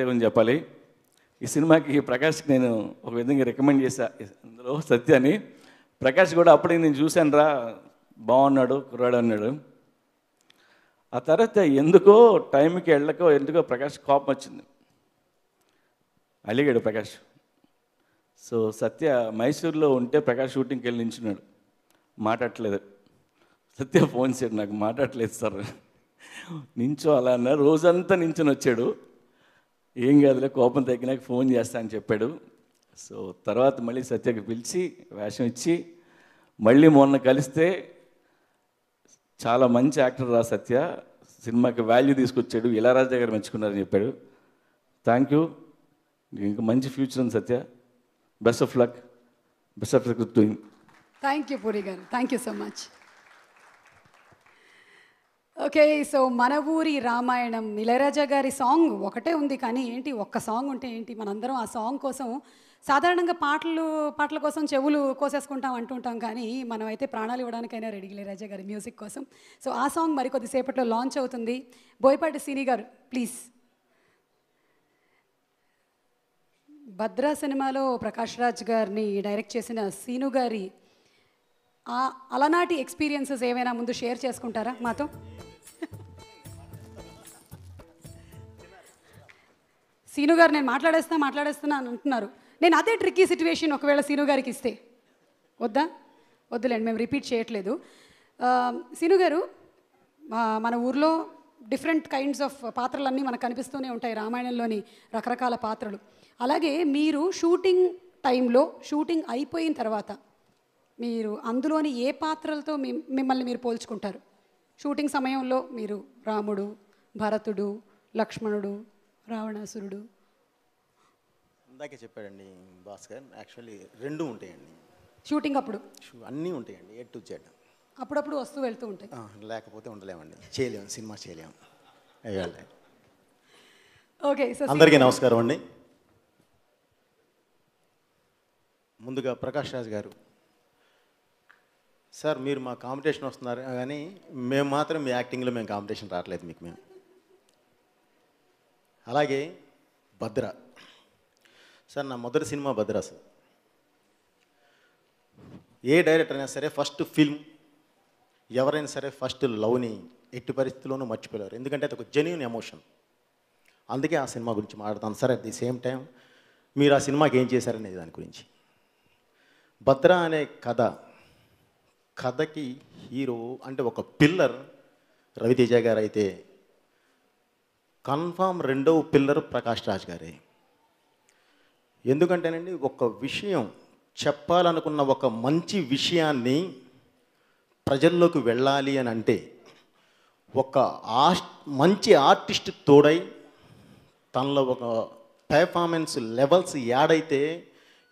గురించి చెప్పాలి. ఈ సినిమాకి ప్రకాష్కి నేను ఒక విధంగా రికమెండ్ చేశా. అందులో సత్యాని ప్రకాష్ కూడా అప్పుడే నేను చూశాను రా, బాగున్నాడు కుర్రాడు అన్నాడు. ఆ తర్వాత ఎందుకో టైంకి వెళ్ళకో ఎందుకో ప్రకాష్ కోపం వచ్చింది, అలిగాడు ప్రకాష్. సో సత్య మైసూర్లో ఉంటే ప్రకాష్ షూటింగ్కి వెళ్ళి నించున్నాడు, మాట్లాడట్లేదు. సత్య ఫోన్ చేయడు, నాకు మాట్లాడలేదు సార్. నించో అలా అన్నారు. రోజంతా నించుని వచ్చాడు. ఏం కాదులే, కోపం తగ్గినాక ఫోన్ చేస్తా అని చెప్పాడు. సో తర్వాత మళ్ళీ సత్యకి పిలిచి వేషం ఇచ్చి మళ్ళీ మొన్న కలిస్తే చాలా మంచి యాక్టర్ రా సత్య, సినిమాకి వాల్యూ తీసుకొచ్చాడు, ఇళయరాజా గారు మెచ్చుకున్నారని చెప్పాడు. థ్యాంక్ యూ, ఇంకా మంచి ఫ్యూచర్ ఉంది Satya. Best of luck, best of luck doing. Thank you Puri garu, thank you so much. Okay, so Mana ఊరి రామాయణం ఇళయరాజా గారి సాంగ్ ఒకటే ఉంది, కానీ ఏంటి ఒక్క సాంగ్ ఉంటే ఏంటి, మనందరం ఆ సాంగ్ కోసం సాధారణంగా పాటల కోసం చెవులు కోసేసుకుంటాం అంటుంటాం, కానీ మనం అయితే ప్రాణాలు ఇవ్వడానికైనా రెడీ ఇళయరాజా గారి మ్యూజిక్ కోసం. సో ఆ సాంగ్ మరికొద్దిసేపట్లో లాంచ్ అవుతుంది. బోయపాటి సీని గారు ప్లీజ్. భద్రా సినిమాలో ప్రకాష్ రాజ్ గారిని డైరెక్ట్ చేసిన సీను గారి అలనాటి ఎక్స్పీరియన్సెస్ ఏమైనా ముందు షేర్ చేసుకుంటారా మాతో? సీను గారు నేను మాట్లాడేస్తున్నా అని అంటున్నారు. నేను అదే ట్రిక్కీ సిచ్యువేషన్ ఒకవేళ సీను గారికి ఇస్తే వద్దులేండి, మేము రిపీట్ చేయట్లేదు. సీను గారు, మన ఊర్లో డిఫరెంట్ కైండ్స్ ఆఫ్ పాత్రలన్నీ మనకు కనిపిస్తూనే ఉంటాయి, రామాయణంలోని రకరకాల పాత్రలు. అలాగే మీరు షూటింగ్ టైంలో, షూటింగ్ అయిపోయిన తర్వాత మీరు అందులోని ఏ పాత్రలతో మిమ్మల్ని మీరు పోల్చుకుంటారు? షూటింగ్ సమయంలో మీరు రాముడు, భరతుడు, లక్ష్మణుడు, రావణాసురుడు. ఇందాకే చెప్పాడండి భాస్కర్, యాక్చువల్లీ రెండు ఉంటాయండి షూటింగ్ అప్పుడు. అన్నీ ఉంటాయండి, A to Z. అప్పుడప్పుడు వస్తూ వెళ్తూ ఉంటాయి, లేకపోతే ఉండలేమండి, చేయలేము, సినిమా చేయలేము. ఓకే, సో అందరికీ నమస్కారం అండి. ముందుగా ప్రకాష్ రాజ్ గారు సార్, మీరు మా కాంపిటీషన్ వస్తున్నారు కానీ మేము మాత్రం మీ యాక్టింగ్లో మేము కాంపిటీషన్ రావట్లేదు మీకు మేము. అలాగే భద్ర సార్, నా మొదటి సినిమా భద్ర సార్. ఏ డైరెక్టర్ అయినా సరే ఫస్ట్ ఫిల్మ్, ఎవరైనా సరే ఫస్ట్ లవ్ని ఎట్టి పరిస్థితుల్లోనూ మర్చిపోలేరు, ఎందుకంటే అది ఒక జెన్యూన్ ఎమోషన్. అందుకే ఆ సినిమా గురించి మాట్లాడతాను sir. At the same time మీరు ఆ సినిమాకి ఏం చేశారనేది దాని గురించి. భద్ర అనే కథకి హీరో అంటే ఒక పిల్లర్ రవితేజ గారు అయితే, కన్ఫామ్ రెండవ పిల్లర్ ప్రకాష్ రాజ్ గారే. ఎందుకంటేనండి, ఒక విషయం చెప్పాలనుకున్న ఒక మంచి విషయాన్ని ప్రజల్లోకి వెళ్ళాలి అని అంటే ఒక మంచి ఆర్టిస్ట్ తోడై తనలో ఒక పెర్ఫార్మెన్స్ లెవెల్స్ యాడైతే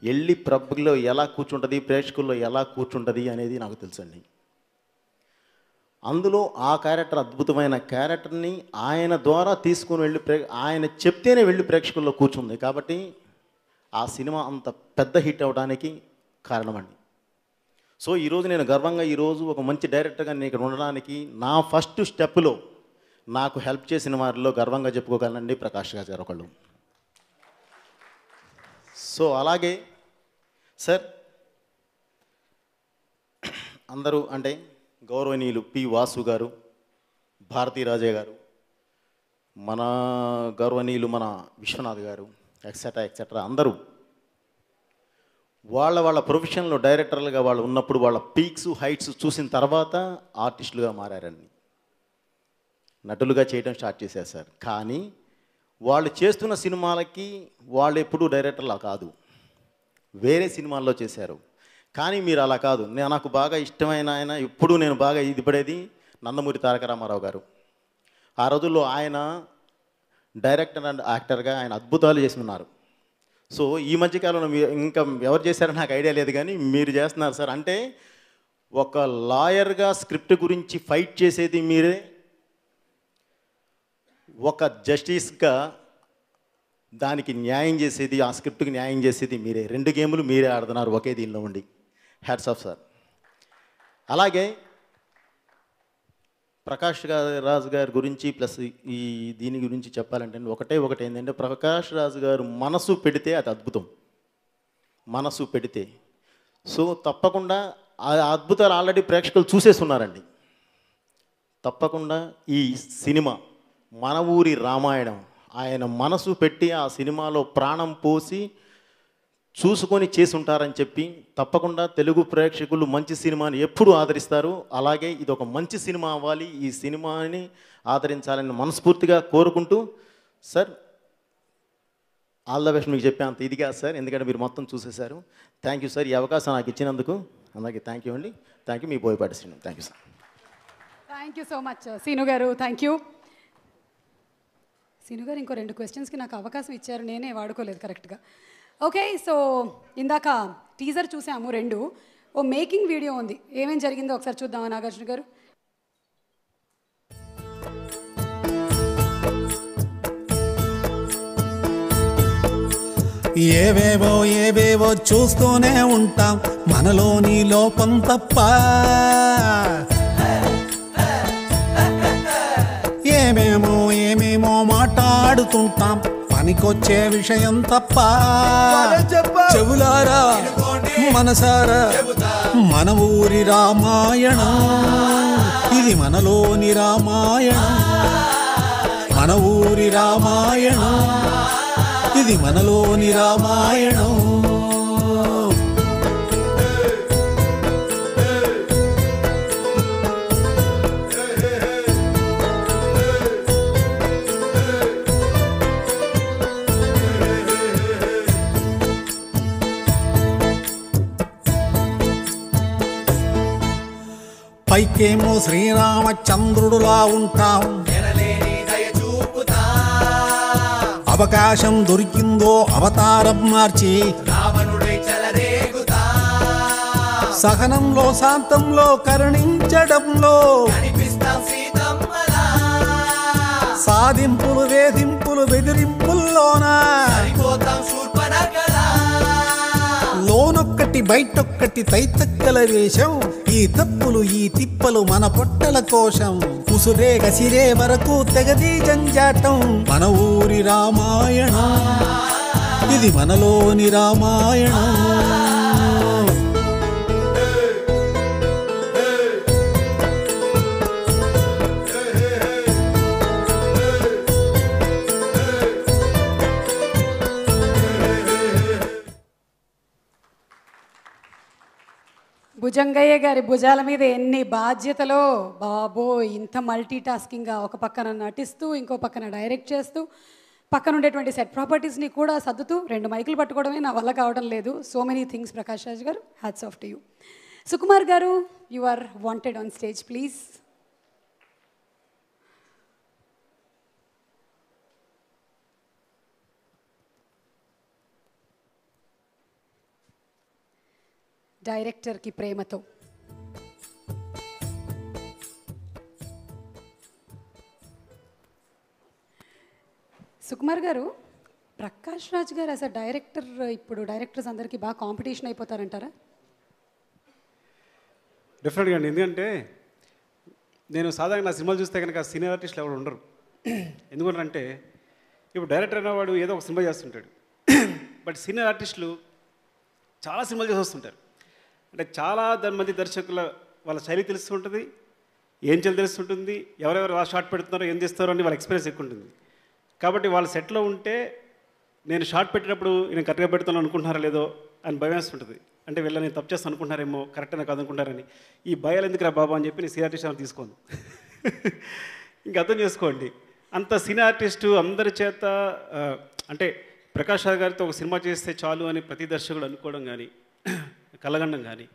వెళ్ళి పబ్లో ఎలా కూర్చుంటుంది, ప్రేక్షకుల్లో ఎలా కూర్చుంటుంది అనేది నాకు తెలుసండి. అందులో ఆ క్యారెక్టర్ అద్భుతమైన క్యారెక్టర్ని ఆయన ద్వారా తీసుకుని వెళ్ళి ఆయన చెప్తేనే వెళ్ళి ప్రేక్షకుల్లో కూర్చుంది. కాబట్టి ఆ సినిమా అంత పెద్ద హిట్ అవడానికి కారణమండి. సో ఈరోజు నేను గర్వంగా ఈరోజు ఒక మంచి డైరెక్టర్గా నేను ఇక్కడ ఉండడానికి నా ఫస్ట్ స్టెప్లో నాకు హెల్ప్ చేసిన వారిలో గర్వంగా చెప్పుకోగలనండి ప్రకాష్ రాజ్ గారు ఒకళ్ళు. సో అలాగే సార్, అందరూ అంటే గౌరవనీయులు పి వాసు గారు, భారతీరాజే గారు, మన గౌరవనీయులు మన విశ్వనాథ్ గారు, ఎక్సెట్రా అందరూ వాళ్ళ ప్రొఫెషన్లో డైరెక్టర్లుగా వాళ్ళు ఉన్నప్పుడు వాళ్ళ పీక్స్ హైట్స్ చూసిన తర్వాత ఆర్టిస్టులుగా మారారండి, నటులుగా చేయడం స్టార్ట్ చేశారు సార్. కానీ వాళ్ళు చేస్తున్న సినిమాలకి వాళ్ళు ఎప్పుడూ డైరెక్టర్లా కాదు, వేరే సినిమాల్లో చేశారు. కానీ మీరు అలా కాదు. నాకు బాగా ఇష్టమైన ఆయన, ఎప్పుడు నేను బాగా ఇది పడేది నందమూరి తారక రామారావు గారు. ఆ రోజుల్లో ఆయన డైరెక్టర్ అండ్ యాక్టర్గా ఆయన అద్భుతాలు చేసి ఉన్నారు. సో ఈ మధ్యకాలంలో ఇంకా ఎవరు చేశారో నాకు ఐడియా లేదు, కానీ మీరు చేస్తున్నారు సార్. అంటే ఒక లాయర్గా స్క్రిప్ట్ గురించి ఫైట్ చేసేది మీరే, ఒక జస్టిస్గా దానికి న్యాయం చేసేది, ఆ స్క్రిప్ట్కి న్యాయం చేసేది మీరే. 2 గేములు మీరే ఆడుతున్నారు ఒకే దీనిలో ఉండి. Hats off sir. అలాగే ప్రకాష్ రాజు గారి గురించి ప్లస్ ఈ దీని గురించి చెప్పాలంటే ఒకటే ఏంటంటే, ప్రకాష్ రాజు గారు మనసు పెడితే అది అద్భుతం. మనసు పెడితే సో తప్పకుండా ఆ అద్భుతాలు ఆల్రెడీ ప్రేక్షకులు చూసేస్తున్నారండి. తప్పకుండా ఈ సినిమా మన ఊరి రామాయణం, ఆయన మనసు పెట్టి ఆ సినిమాలో ప్రాణం పోసి చూసుకొని చేసి ఉంటారని చెప్పి తప్పకుండా తెలుగు ప్రేక్షకులు మంచి సినిమాని ఎప్పుడు ఆదరిస్తారు. అలాగే ఇది ఒక మంచి సినిమా అవ్వాలి, ఈ సినిమాని ఆదరించాలని మనస్ఫూర్తిగా కోరుకుంటూ, సార్ ఆల్ ద బెస్ట్. మీకు చెప్పే అంత ఇది కాదు సార్, ఎందుకంటే మీరు మొత్తం చూసేశారు. థ్యాంక్ యూ సార్, ఈ అవకాశం నాకు ఇచ్చినందుకు. అలాగే థ్యాంక్ యూ అండి. Thank you. మీ Boyapati Srinu. Thank you sir. Thank you so much Seenu గారు. థ్యాంక్ యూ సీను గారు. ఇంకో 2 క్వశ్చన్స్కి నాకు అవకాశం ఇచ్చారు, నేనే వాడుకోలేదు కరెక్ట్గా. ఓకే, సో ఇందాక టీజర్ చూసాము 2. ఓ మేకింగ్ వీడియో ఉంది, ఏమేం జరిగిందో ఒకసారి చూద్దామా నాగార్జున గారు? ఏవేవో చూస్తూనే ఉంటాం, మనలోని లోపం తప్ప. ఏమేమో మాట్లాడుతుంటాం, పనికొచ్చే విషయం తప్ప. చెవులారా మనసారా మన ఊరి రామాయణం, ఇది మనలోని రామాయణం. మన ఊరి రామాయణం, ఇది మనలోని రామాయణం. పైకేమో శ్రీరామచంద్రుడులా ఉంటాం, అవకాశం దొరికిందో అవతారం మార్చి సహనంలో శాంతంలో కరుణించడంలో సాధింపులు వేధింపులు బెదిరింపుల్లోన లోనొక్కటి బయటొక్కటి తైతక్కల వేషం. ఈ తప్పులు ఈ తిప్పలు మన పొట్టల కోశం, ఉసురే గసిరే వరకు తెగది జంజాటం. మన ఊరి రామాయణం, ఇది మనలోని రామాయణం. భుజంగయ్య గారి భుజాల మీద ఎన్ని బాధ్యతలో బాబో! ఇంత మల్టీ టాస్కింగ్గా ఒక పక్కన నటిస్తూ, ఇంకో పక్కన డైరెక్ట్ చేస్తూ, పక్కన ఉండేటువంటి సెట్ ప్రాపర్టీస్ని కూడా సర్దుతూ 2 మైకులు పట్టుకోవడమే నా వల్ల కావడం లేదు. So many things. Prakash Raj garu, hats off to you. Sukumar garu, you are wanted on stage please. డైరెక్టర్కి ప్రేమతో. Sukumar garu, Prakash Raj garu as a director ఇప్పుడు డైరెక్టర్స్ అందరికీ బాగా కాంపిటీషన్ అయిపోతారంటారా? డెఫినెట్గా అండి. ఎందుకంటే నేను సాధారణంగా నా సినిమాలు చూస్తే కనుక సీనియర్ ఆర్టిస్టులు ఎవరు ఉండరు. ఎందుకంటే ఇప్పుడు డైరెక్టర్ అనేవాడు ఏదో ఒక సినిమా చేస్తుంటాడు, బట్ సీనియర్ ఆర్టిస్టులు చాలా సినిమాలు చేసి వస్తుంటారు. అంటే చాలా మంది దర్శకుల వాళ్ళ శైలి తెలుస్తుంటుంది, ఏం చేయాలి తెలుస్తుంటుంది, ఎవరెవరు షార్ట్ పెడుతున్నారో ఏం చేస్తారో అని వాళ్ళ ఎక్స్పీరియన్స్ ఎక్కువ ఉంటుంది. కాబట్టి వాళ్ళ సెట్లో ఉంటే నేను షార్ట్ పెట్టినప్పుడు నేను కరెక్ట్గా పెడుతున్నాను అనుకుంటున్నారా లేదో అని భయం వేస్తుంటుంది. అంటే వీళ్ళ నేను తప్పు చేస్తాను అనుకుంటున్నారేమో, కరెక్ట్గా కాదు అనుకుంటారని. ఈ భయాలు ఎందుకురా బాబా అని చెప్పి నేను సీనియర్ ఆర్టిస్ట్ తీసుకోను. ఇంక అర్థం చేసుకోండి, అంత సీనియర్ ఆర్టిస్టు అందరి చేత అంటే ప్రకాష్ రాజ్ గారితో ఒక సినిమా చేస్తే చాలు అని ప్రతి దర్శకుడు అనుకోవడం కానీ కలగండం కానీ,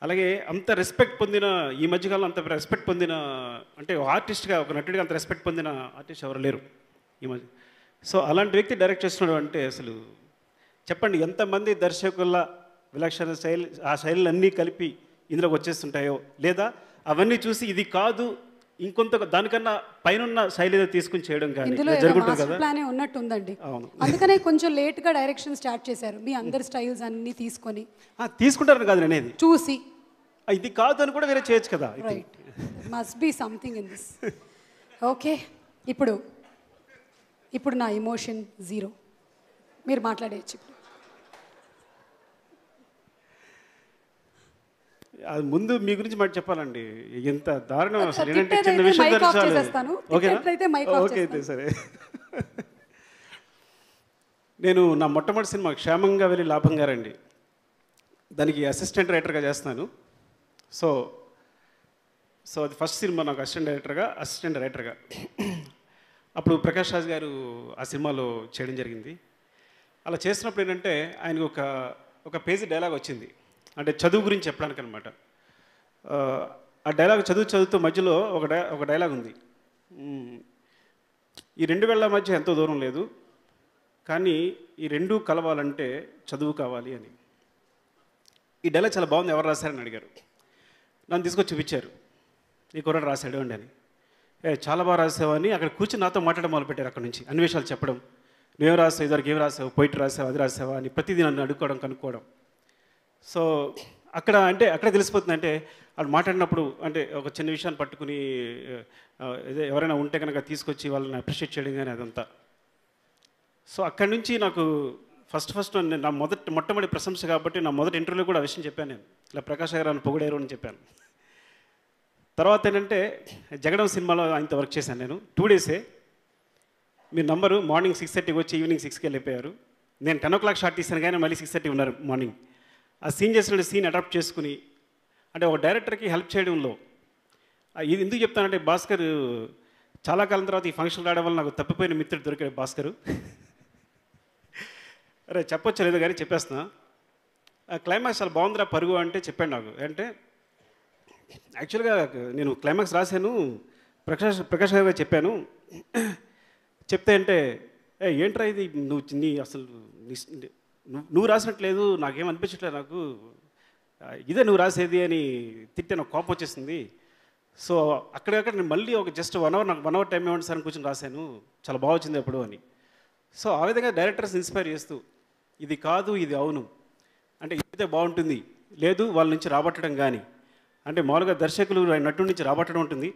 అలాగే అంత రెస్పెక్ట్ పొందిన ఈ మధ్యకాలంలో అంత రెస్పెక్ట్ పొందిన అంటే ఆర్టిస్ట్గా ఒక నటుడిగా అంత రెస్పెక్ట్ పొందిన ఆర్టిస్ట్ ఎవరు లేరు ఈ మధ్య. సో అలాంటి వ్యక్తి డైరెక్ట్ చేస్తున్నాడు అంటే అసలు చెప్పండి ఎంతమంది దర్శకుల విలక్షణ శైలి, ఆ శైలులన్నీ కలిపి ఇందులోకి వచ్చేస్తుంటాయో, లేదా అవన్నీ చూసి ఇది కాదు ఇంకొంత దానికన్నా పైన శైలి ఏదో తీసుకుని చేయడం కానీ ఇందులో జరుగుతుంది మాస్టర్ కదా. ప్లానే ఉన్నట్టు ఉందండి. అవును. అందుకనే కొంచెం లేట్గా డైరెక్షన్ స్టార్ట్ చేశారు. మీ అందరి స్టైల్స్ అన్నీ తీసుకొని తీసుకుంటారని కాదు నేను అనేది, చూసి ఇది కాదు అని కూడా వేరే చేయొచ్చు కదా. Right, must be something in this. Okay, ఇప్పుడు నా ఎమోషన్ 0. మీరు మాట్లాడేయచ్చు. అది ముందు మీ గురించి మాట చెప్పాలండి. ఎంత దారుణం అసలు. తిట్టేదైతే ఏంటంటే చిన్న విషయం మైక్ ఆఫ్ చాలు. చేసేస్తాను. ఓకేనా? తిట్టేదైతే మైక్ ఆఫ్ ఓకే అయితే చేస్తాను. సరే. నేను నా మొట్టమొదటి సినిమా క్షేమంగా వెళ్ళి లాభంగా రండి, దానికి అసిస్టెంట్ రైటర్గా చేస్తున్నాను. సో అది ఫస్ట్ సినిమా నాకు అసిస్టెంట్ రైటర్గా. అప్పుడు ప్రకాష్ రాజ్ గారు ఆ సినిమాలో చేయడం జరిగింది. అలా చేసినప్పుడు ఏంటంటే ఆయనకు ఒక పేజీ డైలాగ్ వచ్చింది, అంటే చదువు గురించి చెప్పడానికి అనమాట. ఆ డైలాగ్ చదువుతూ మధ్యలో ఒక డైలాగ్ ఉంది, ఈ 2 వేళ్ల మధ్య ఎంతో దూరం లేదు, కానీ ఈ 2 కలవాలంటే చదువు కావాలి అని. ఈ డైలాగ్ చాలా బాగుంది, ఎవరు రాశారని అడిగారు. నన్ను తీసుకొచ్చి చూపించారు, ఈ కుర్రాడు రాశాడు అండి అని. చాలా బాగా రాసావు అని అక్కడ కూర్చొని నాతో మాట్లాడడం మొదలుపెట్టారు. అక్కడ నుంచి అన్ని విషయాలు చెప్పడం, నువ్వేం రాసావు, ఇదివరకు ఏం రాసావు, పోయిట్ రాసావు, అది రాసావా అని ప్రతిదీ నన్ను అడుక్కోవడం, కనుక్కోవడం. సో అక్కడే తెలిసిపోతుంది. అంటే వాళ్ళు మాట్లాడినప్పుడు అంటే ఒక చిన్న విషయాన్ని పట్టుకుని ఎవరైనా ఉంటే కనుక తీసుకొచ్చి వాళ్ళని అప్రిషియేట్ చేయడం కానీ అదంతా. సో అక్కడి నుంచి నాకు ఫస్ట్ నా మొట్టమొదటి ప్రశంస కాబట్టి నా మొదటి ఇంటర్వ్యూలో కూడా ఆ విషయం చెప్పాను. నేను ఇలా ప్రకాష్ గారు అని పొగిడారు అని చెప్పాను. తర్వాత ఏంటంటే జగడం సినిమాలో ఆయనతో వర్క్ చేశాను నేను. 2 డేసే. మీ నంబరు మార్నింగ్ 6:30 వచ్చి ఈవినింగ్ 6కి వెళ్ళిపోయారు. నేను 10 o'clock షాట్ తీశాను కానీ మళ్ళీ 6:30 ఉన్నారు మార్నింగ్. ఆ సీన్ చేసిన సీన్ అడాప్ట్ చేసుకుని, అంటే ఒక డైరెక్టర్కి హెల్ప్ చేయడంలో ఇది ఎందుకు చెప్తానంటే, భాస్కర్ చాలా కాలం తర్వాత ఈ ఫంక్షన్ రావడం వల్ల నాకు తప్పిపోయిన మిత్రుడు దొరికాడు భాస్కర్. అరే చెప్పొచ్చు లేదు కానీ చెప్పేస్తున్నా. క్లైమాక్స్ చాలా బాగుందిరా పరుగు అంటే చెప్పాడు నాకు. అంటే యాక్చువల్గా నేను క్లైమాక్స్ రాశాను, ప్రకాష్ గారు చెప్పాను. చెప్తే అంటే ఏంట్రా ఇది, నువ్వు రాసినట్లేదు, నాకేం అనిపించట్లేదు, నాకు ఇదే నువ్వు రాసేది అని తిట్టే నాకు కోపం వచ్చేసింది. సో అక్కడక్కడ నేను మళ్ళీ ఒక జస్ట్ 1 hour నాకు 1 hour టైం ఇవ్వండి సార్ అని కూర్చొని రాశాను, చాలా బాగా వచ్చింది అప్పుడు అని. సో ఆ విధంగా డైరెక్టర్స్ ఇన్స్పైర్ చేస్తూ ఇది కాదు ఇది అవును అంటే ఇదైతే బాగుంటుంది, లేదు వాళ్ళ నుంచి రాబట్టడం కానీ, అంటే మామూలుగా దర్శకులు నటుడి నుంచి రాబట్టడం ఉంటుంది,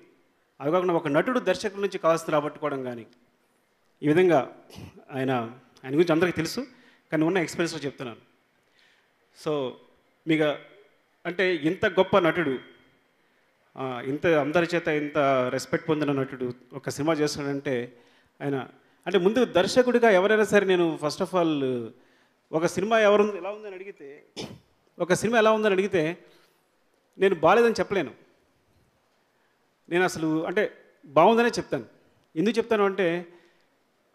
అది కాకుండా ఒక నటుడు దర్శకుల నుంచి కావాల్సిన రాబట్టుకోవడం కానీ, ఈ విధంగా ఆయన గురించి అందరికీ తెలుసు కానీ ఉన్న ఎక్స్పీరియన్స్లో చెప్తున్నాను. సో మీకు అంటే ఇంత గొప్ప నటుడు, ఇంత అందరి చేత ఇంత రెస్పెక్ట్ పొందిన నటుడు ఒక సినిమా చేస్తున్నాడంటే ఆయన అంటే ముందు దర్శకుడిగా ఎవరైనా సరే నేను ఫస్ట్ ఆఫ్ ఆల్ ఒక సినిమా ఎలా ఉందని అడిగితే నేను బాగాలేదని చెప్పలేను. నేను అసలు అంటే బాగుందనే చెప్తాను. ఎందుకు చెప్తాను అంటే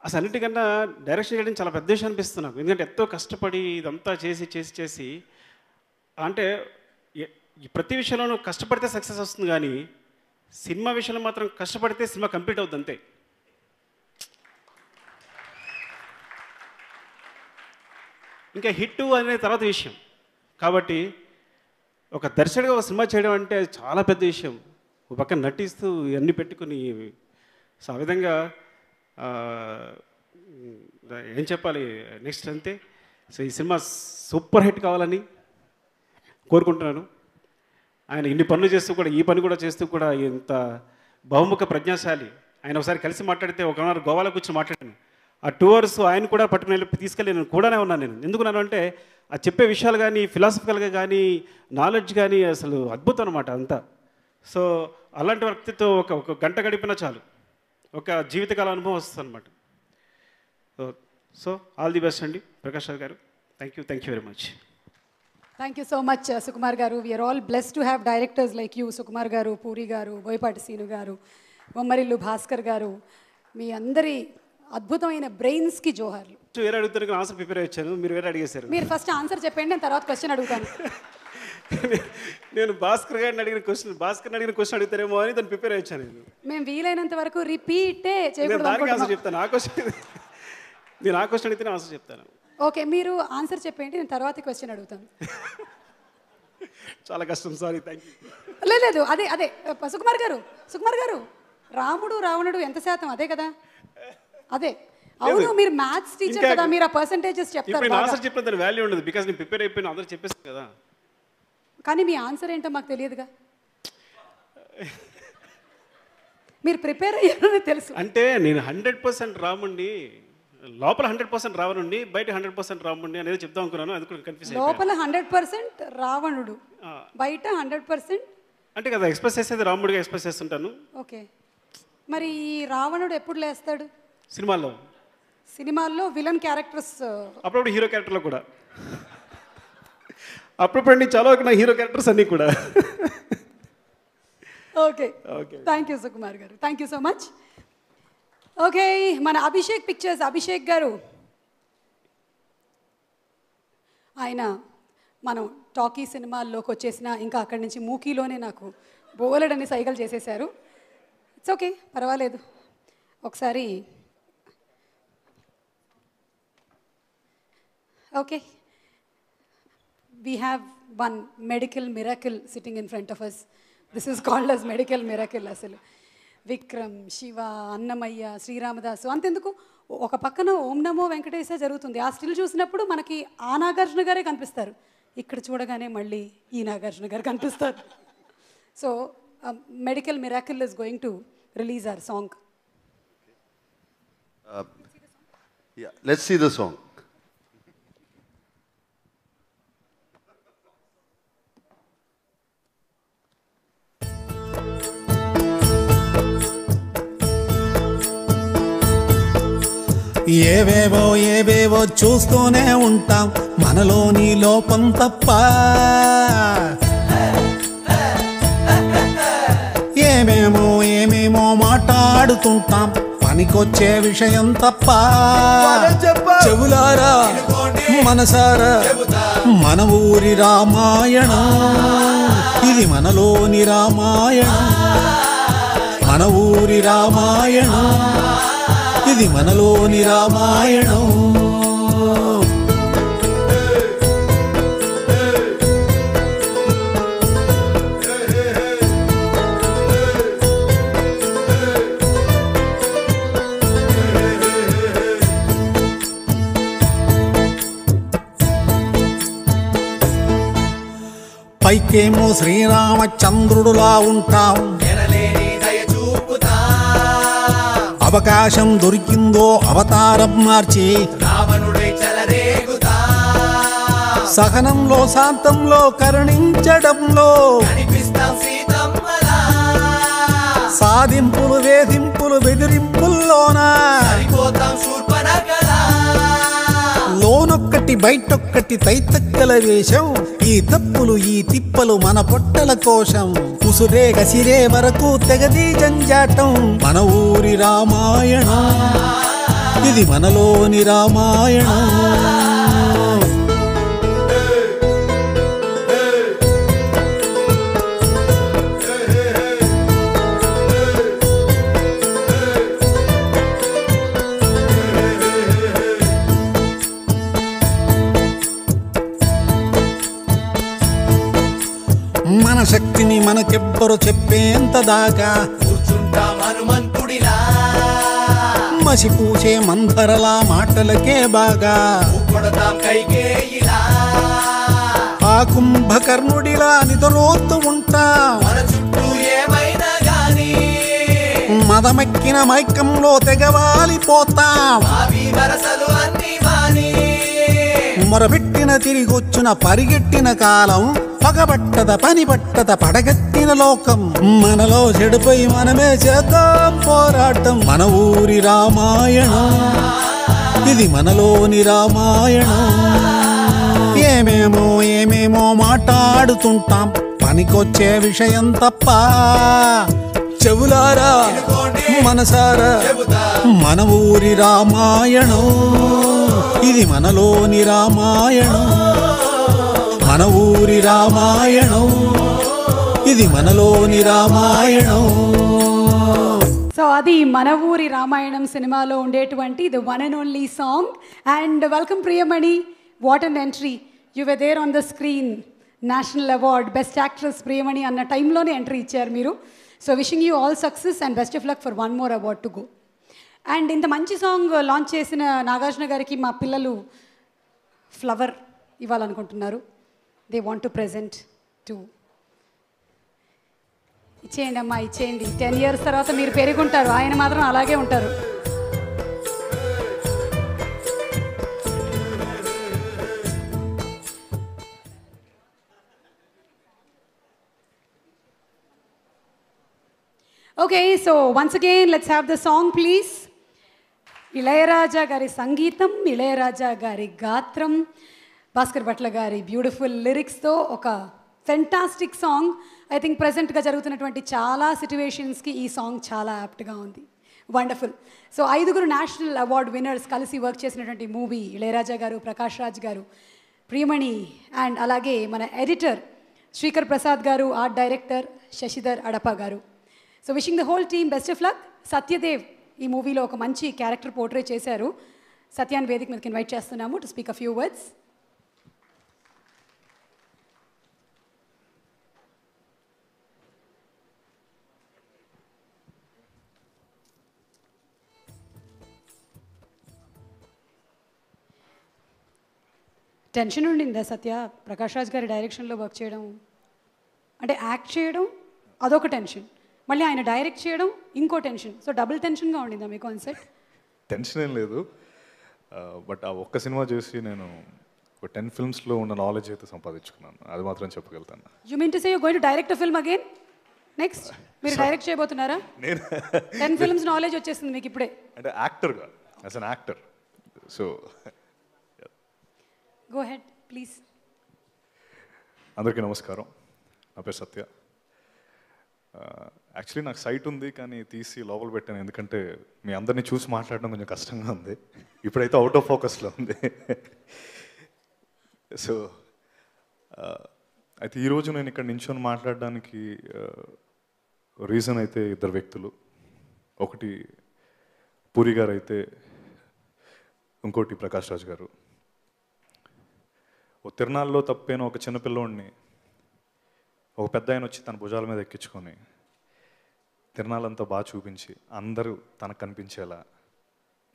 అసలు అన్నిటికన్నా డైరెక్షన్ చేయడం చాలా పెద్ద విషయం అనిపిస్తుంది నాకు. ఎందుకంటే ఎంతో కష్టపడి ఇదంతా చేసి అంటే ప్రతి విషయంలోనూ కష్టపడితే సక్సెస్ వస్తుంది కానీ సినిమా విషయంలో మాత్రం కష్టపడితే సినిమా కంప్లీట్ అవుతుంది అంతే. ఇంకా హిట్ అనే తర్వాత విషయం. కాబట్టి ఒక దర్శకుడిగా ఒక సినిమా చేయడం అంటే చాలా పెద్ద విషయం. ఒక పక్కన నటిస్తూ ఇవన్నీ పెట్టుకుని, సో ఆ విధంగా ఏం చెప్పాలి నెక్స్ట్ అంతే. సో ఈ సినిమా సూపర్ హిట్ కావాలని కోరుకుంటున్నాను. ఆయన ఇన్ని పనులు చేస్తూ కూడా ఈ పని కూడా చేస్తూ కూడా ఇంత బహుముఖ ప్రజ్ఞాశాలి. ఆయన ఒకసారి కలిసి మాట్లాడితే 1 hour గోవాలో కూర్చొని మాట్లాడాను. ఆ 2 hours ఆయన కూడా పట్టుకుని తీసుకెళ్ళి నేను కూడానే ఉన్నాను. నేను ఎందుకున్నాను అంటే ఆ చెప్పే విషయాలు కానీ ఫిలాసఫికల్గా కానీ నాలెడ్జ్ కానీ అసలు అద్భుతం అనమాట అంతా. సో అలాంటి వ్యక్తితో ఒక గంట గడిపినా చాలు, ఒక జీవితకాల అనుభవం వస్తుంది అనమాట. సో ఆల్ ది బెస్ట్ అండి Prakash Raj garu. Thank you very much. Thank you so much Sukumar garu. We're all blessed to have directors like you. Sukumar garu, Puri గారు, బోయపాటి సీను గారు, బొమ్మరిల్లు భాస్కర్ గారు, మీ అందరి అద్భుతమైన బ్రెయిన్స్కి జోహార్లు. వేరే అడుగుతారు ఆన్సర్ ప్రిపేర్ అయ్యాను, మీరు వేరే అడిగేశారు. మీరు ఫస్ట్ ఆన్సర్ చెప్పండి, నేను తర్వాత క్వశ్చన్ అడుగుతాను. నేను భాస్కర్ అడిగిన క్వశ్చన్ అడుగుతారేమో అని దాన్ని ప్రిపేర్ అయ్యాను. మేము వీలైనంత వరకు రిపీటే చేయకూడదు. దానికి ఆన్సర్ చెప్తాను. నేను ఆ క్వశ్చన్ అడిగితే ఆన్సర్ చెప్తాను. ఓకే, మీరు ఆన్సర్ చెప్పండి, నేను తర్వాత క్వశ్చన్ అడుగుతాను. చాలా కష్టం, సారీ, థ్యాంక్ యూ. లేదు అదే అదే సుకుమార్ గారు రాముడు రావణుడు ఎంత శాతం అదే కదా? అదే అవును, మీరు మ్యాథ్స్ టీచర్ కదా, మీరు ఆ పర్సంటేజెస్ చెప్తారు. ఇప్పుడు ఆన్సర్ చెప్పిన దాని వాల్యూ ఉండదు, బికాస్ నేను ప్రిపేర్ అయిపోయిన అందరూ చెప్పేస్తాను కదా. కానీ మీ ఆన్సర్ ఏంటో మాకు తెలియదుగా. మీరు ప్రిపేర్ అయ్యారని తెలుసు. అంటే నేను 100% రాముండి, లోపల 100% రావణుండి, బయట 100% రాముండి అనేది చెప్దాం అనుకున్నాను, అది కూడా కన్ఫ్యూజ్ అయిపోయాను. లోపల 100% రావణుడు, బయట 100% అంటే కదా ఎక్స్ప్రెస్ చేసేది రాముడిగా ఎక్స్ప్రెస్ చేస్తుంటాను. ఓకే, మరి ఈ రావణుడు ఎప్పుడు లేస్తాడు? సినిమాల్లో విలన్ క్యారెక్టర్స్, అప్పుడప్పుడు హీరో క్యారెక్టర్లో కూడా, అప్పుడప్పుడు నేను చాలా వరకు నా హీరో క్యారెక్టర్స్ అన్నీ కూడా. ఓకే, థ్యాంక్ యూ సుకుమార్ గారు, thank you so much. Okay, మన అభిషేక్ పిక్చర్స్ అభిషేక్ గారు, ఆయన మనం టాకీ సినిమాల్లోకి వచ్చేసిన, ఇంకా అక్కడి నుంచి మూకీలోనే నాకు బోలెడని సైకిల్ చేసేశారు. ఇట్స్ ఓకే, పర్వాలేదు. ఒకసారి okay, we have one medical miracle sitting in front of us. This is called as medical miracle. అసలు విక్రమ్, శివ, అన్నమయ్య, శ్రీరామదాసు, అంతెందుకు ఒక పక్కన ఓం నమో వెంకటేశ జరుగుతుంది. ఆ స్టిల్ చూసినప్పుడు మనకి ఆ నాగార్జున గారే కనిపిస్తారు, ఇక్కడ చూడగానే మళ్ళీ ఈ నాగార్జున గారు కనిపిస్తారు. So medical miracle is going to release our song. Let's see the song. ఏవేవో చూస్తూనే ఉంటాం, మనలోని లోపం తప్ప. ఏమేమో మాట్లాడుతుంటాం, పనికొచ్చే విషయం తప్ప. చెవులారా మనసారా మన ఊరి రామాయణం, ఇది మనలోని రామాయణం. మన ఊరి రామాయణం, ఇది మనలోని రామాయణం. పైకేమో శ్రీరామచంద్రుడులా ఉంటాం, అవకాశం దొరికిందో అవతారం మార్చి సహనంలో శాంతంలో కరుణించడంలో సాధింపులు వేధింపులు బెదిరింపుల్లోనా లోనొక్కటి బయటొక్కటి తైతక్కల వేషం. ఈ తప్పులు ఈ తిప్పలు మన పొట్టల కోశం, ఉసురే గసిరే వరకు తెగది జంజాటం. మన ఊరి రామాయణం, ఇది మనలోని రామాయణం. మన శక్తిని మనకెవ్వరు చెప్పేంత దాకా కూర్చుంటాం హనుమంతుడిలా, మసిపూసే మందరలా మాటలకే బాగా కొడతాం కైకేయిలా. ఆ కుంభకర్ణుడిలా నిద్రోత్తు ఉంటాం, మన చుట్టూ ఏమైనా గాని మదమెక్కిన మైకంలో తెగవాలిపోతాం. మొరబెట్టిన తిరిగొచ్చిన పరిగెట్టిన కాలం, పగబట్టద పని పట్టద పడగెత్తిన లోకం. మనలో చెడుపై మనమే చేద్దాం పోరాటం. మన ఊరి రామాయణం, ఇది మనలోని రామాయణం. ఏమేమో మాట్లాడుతుంటాం, పనికొచ్చే విషయం తప్ప. చెవులారా మనసారా మన ఊరి రామాయణం, ఇది మనలోని రామాయణం. మన ఊరి రామాయణం, ఇది మనలోని రామాయణం. సో అది మన ఊరి రామాయణం సినిమాలో ఉండేటువంటి the one and only song. And welcome Priyamani, what an entry. You were there on the screen national award best actress Priyamani అన్న టైంలోనే ఎంట్రీ ఇచ్చారు మీరు. So wishing you all success and best of luck for one more award to go. And ఇంత మంచి song launch చేసిన నాగార్జున గారికి మా పిల్లలు ఫ్లవర్ ఇవ్వాలనుకుంటున్నారు. They want to present to. ఇచ్చేయండి అమ్మా, ఇచ్చేయండి. 10 years తర్వాత మీరు పెరుగుంటారు, ఆయన మాత్రం అలాగే ఉంటారు. Okay, so once again let's have the song please. Ilaiyaraaja గారి సంగీతం, ఇళయరాజా గారి గాత్రం, భాస్కర్ భట్ల గారి బ్యూటిఫుల్ లిరిక్స్తో ఒక ఫెంటాస్టిక్ సాంగ్. ఐ థింక్ ప్రజెంట్గా జరుగుతున్నటువంటి చాలా సిచ్యువేషన్స్కి ఈ సాంగ్ చాలా యాప్ట్గా ఉంది. Wonderful. So 5 national award winners కలిసి వర్క్ చేసినటువంటి మూవీ ఇళయరాజా గారు, ప్రకాష్ రాజ్ గారు, ప్రియమణి అండ్ అలాగే మన ఎడిటర్ శ్రీకర్ ప్రసాద్ గారు, ఆర్ట్ డైరెక్టర్ శశిధర్ అడప గారు. So wishing the whole team best of luck. Satyadev ఈ మూవీలో ఒక మంచి క్యారెక్టర్ పోర్ట్రే చేశారు. సత్యాన్ని వేదిక మీదకి ఇన్వైట్ చేస్తున్నాము to speak a few words. Tension ఉండిందా సత్య? ప్రకాష్ రాజ్ గారి డైరెక్షన్లో వర్క్ చేయడం అంటే యాక్ట్ చేయడం అదొక టెన్షన్, మళ్ళీ ఆయన డైరెక్ట్ చేయడం ఇంకో టెన్షన్. సో డబుల్ టెన్షన్గా ఉండిందా మీ కాన్సెప్ట్? టెన్షన్ ఏం లేదు, బట్ ఆ ఒక్క సినిమా చూసి నేను ఒక 10 filmsలో ఉన్న నాలెడ్జ్ అయితే సంపాదించుకున్నాను, అది మాత్రం చెప్పగలుగుతాను. You mean to say you going to direct a film again next? మీరు డైరెక్ట్ చేయబోతున్నారా? నేను 10 films నాలెడ్జ్ వచ్చేస్తుంది మీకు ఇప్పుడే. అంటే యాక్టర్గా, as an actor. So go ahead please. అందరికీ నమస్కారం, నా పేరు సత్య. యాక్చువల్లీ నాకు సైట్ ఉంది కానీ తీసి లోపల పెట్టాను, ఎందుకంటే మీ అందరినీ చూసి మాట్లాడడం కొంచెం కష్టంగా ఉంది. ఇప్పుడైతే అవుట్ ఆఫ్ ఫోకస్లో ఉంది. సో అయితే ఈరోజు నేను ఇక్కడ నించొని మాట్లాడడానికి రీజన్ అయితే 2 వ్యక్తులు. ఒకటి పూరి గారు అయితే, ఇంకోటి ప్రకాష్ రాజ్ గారు. ఓ తిరునాళ్ళలో తప్పైన ఒక చిన్నపిల్లోడిని ఒక పెద్ద ఆయన వచ్చి తన భుజాల మీద ఎక్కించుకొని తిరునాళ్ళంతా బాగా చూపించి అందరూ తనకు కనిపించేలా,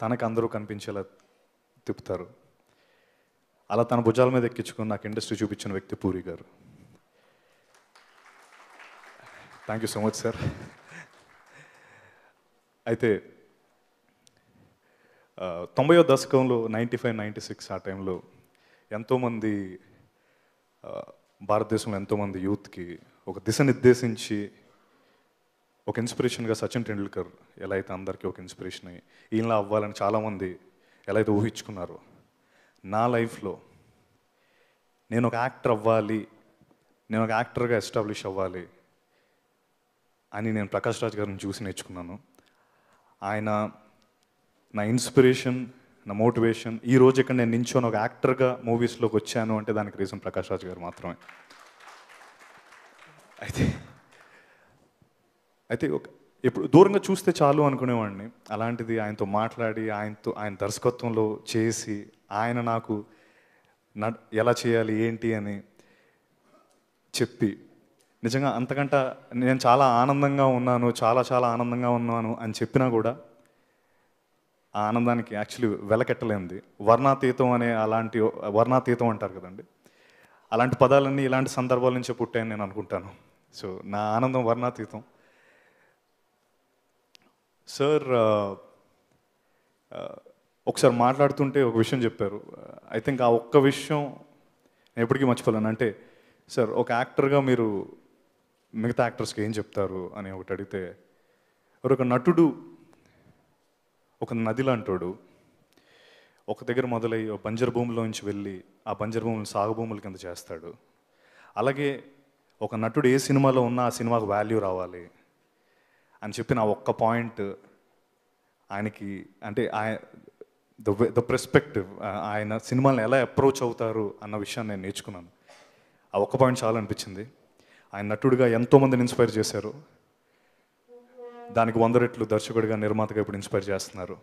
తనకు అందరూ కనిపించేలా తిప్పుతారు. అలా తన భుజాల మీద ఎక్కించుకొని నాకు ఇండస్ట్రీ చూపించిన వ్యక్తి puri garu. Thank you so much sir. అయితే 90వ దశకంలో 95, 96 ఆ టైంలో ఎంతోమంది భారతదేశంలో ఎంతోమంది యూత్కి ఒక దిశ నిర్దేశించి ఒక ఇన్స్పిరేషన్గా సచిన్ టెండూల్కర్ ఎలా అయితే అందరికీ ఒక ఇన్స్పిరేషన్ అయ్యి ఈయనలా అవ్వాలని చాలామంది ఎలా అయితే ఊహించుకున్నారో, నా లైఫ్లో నేను ఒక యాక్టర్ అవ్వాలి, నేను ఒక యాక్టర్గా ఎస్టాబ్లిష్ అవ్వాలి అని నేను ప్రకాష్ రాజ్ గారిని చూసి నేర్చుకున్నాను. ఆయన నా ఇన్స్పిరేషన్, నా మోటివేషన్. ఈ రోజు ఇక్కడ నేను నించొని ఒక యాక్టర్గా మూవీస్లోకి వచ్చాను అంటే దానికి రీజన్ ప్రకాష్ రాజ్ గారు మాత్రమే. అయితే ఎప్పుడు దూరంగా చూస్తే చాలు అనుకునేవాడిని. అలాంటిది ఆయనతో మాట్లాడి ఆయన దర్శకత్వంలో చేసి ఆయన నాకు ఎలా చేయాలి ఏంటి అని చెప్పి నిజంగా అంతకంటే నేను చాలా ఆనందంగా ఉన్నాను, చాలా ఆనందంగా ఉన్నాను అని చెప్పినా కూడా ఆ ఆనందానికి యాక్చువల్లీ వెలకెట్టలేంది. వర్ణాతీతం అనే అలాంటి వర్ణాతీతం అంటారు కదండి, అలాంటి పదాలన్నీ ఇలాంటి సందర్భాల నుంచే పుట్టాయని నేను అనుకుంటాను. సో నా ఆనందం వర్ణాతీతం. సార్ ఒకసారి మాట్లాడుతుంటే ఒక విషయం చెప్పారు. ఐ థింక్ ఆ ఒక్క విషయం నేను ఎప్పటికీ మర్చిపోలేను. అంటే సార్ ఒక యాక్టర్గా మీరు మిగతా యాక్టర్స్కి ఏం చెప్తారు అని ఒకటి అడిగితే, ఒక నటుడు ఒక నది లాంటోడు ఒక దగ్గర మొదలై ఒక బంజరు భూమిలోంచి వెళ్ళి ఆ బంజరు భూములను సాగు భూముల కింద చేస్తాడు. అలాగే ఒక నటుడు ఏ సినిమాలో ఉన్నా ఆ సినిమాకు వాల్యూ రావాలి అని చెప్పిన ఆ ఒక్క పాయింట్ ఆయనకి, అంటే ద పర్స్పెక్టివ్, ఆయన సినిమాలను ఎలా అప్రోచ్ అవుతారు అన్న విషయాన్ని నేను నేర్చుకున్నాను. ఆ ఒక్క పాయింట్ చాలా అనిపించింది. ఆయన నటుడిగా ఎంతోమందిని ఇన్స్పైర్ చేశారు, దానికి 100 రెట్లు దర్శకుడిగా, నిర్మాతగా ఇప్పుడు ఇన్స్పైర్ చేస్తున్నారు.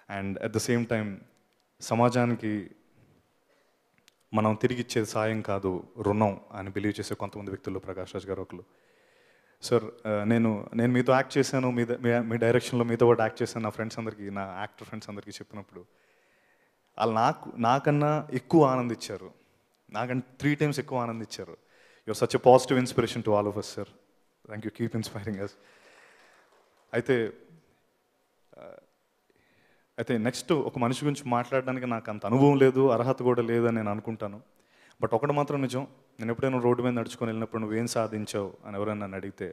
And at the same time సమాజానికి మనం తిరిగి ఇచ్చేది సాయం కాదు రుణం అని బిలీవ్ చేసే కొంతమంది వ్యక్తుల్లో ప్రకాష్ రాజ్ గారు ఒకరు. సార్ నేను మీతో యాక్ట్ చేశాను, మీ డైరెక్షన్లో మీతో పాటు యాక్ట్ చేశాను నా ఫ్రెండ్స్ అందరికీ, నా యాక్టర్ ఫ్రెండ్స్ అందరికీ చెప్పినప్పుడు వాళ్ళు నాకన్నా ఎక్కువ ఆనందించారు, నాకంటే 3 times ఎక్కువ ఆనందించారు. Your such a positive inspiration to all of us sir. Thank you, keep inspiring us. అయితే నెక్స్ట్ ఒక మనిషి గురించి మాట్లాడడానికి నాకు అంత అనుభవం లేదు, అర్హత కూడా లేదని నేను అనుకుంటాను. బట్ ఒకటి మాత్రం నిజం, నేను ఎప్పుడైనా రోడ్డు మీద నడుచుకొని వెళ్ళినప్పుడు నువ్వేం సాధించావు అని ఎవరైనా నన్ను అడిగితే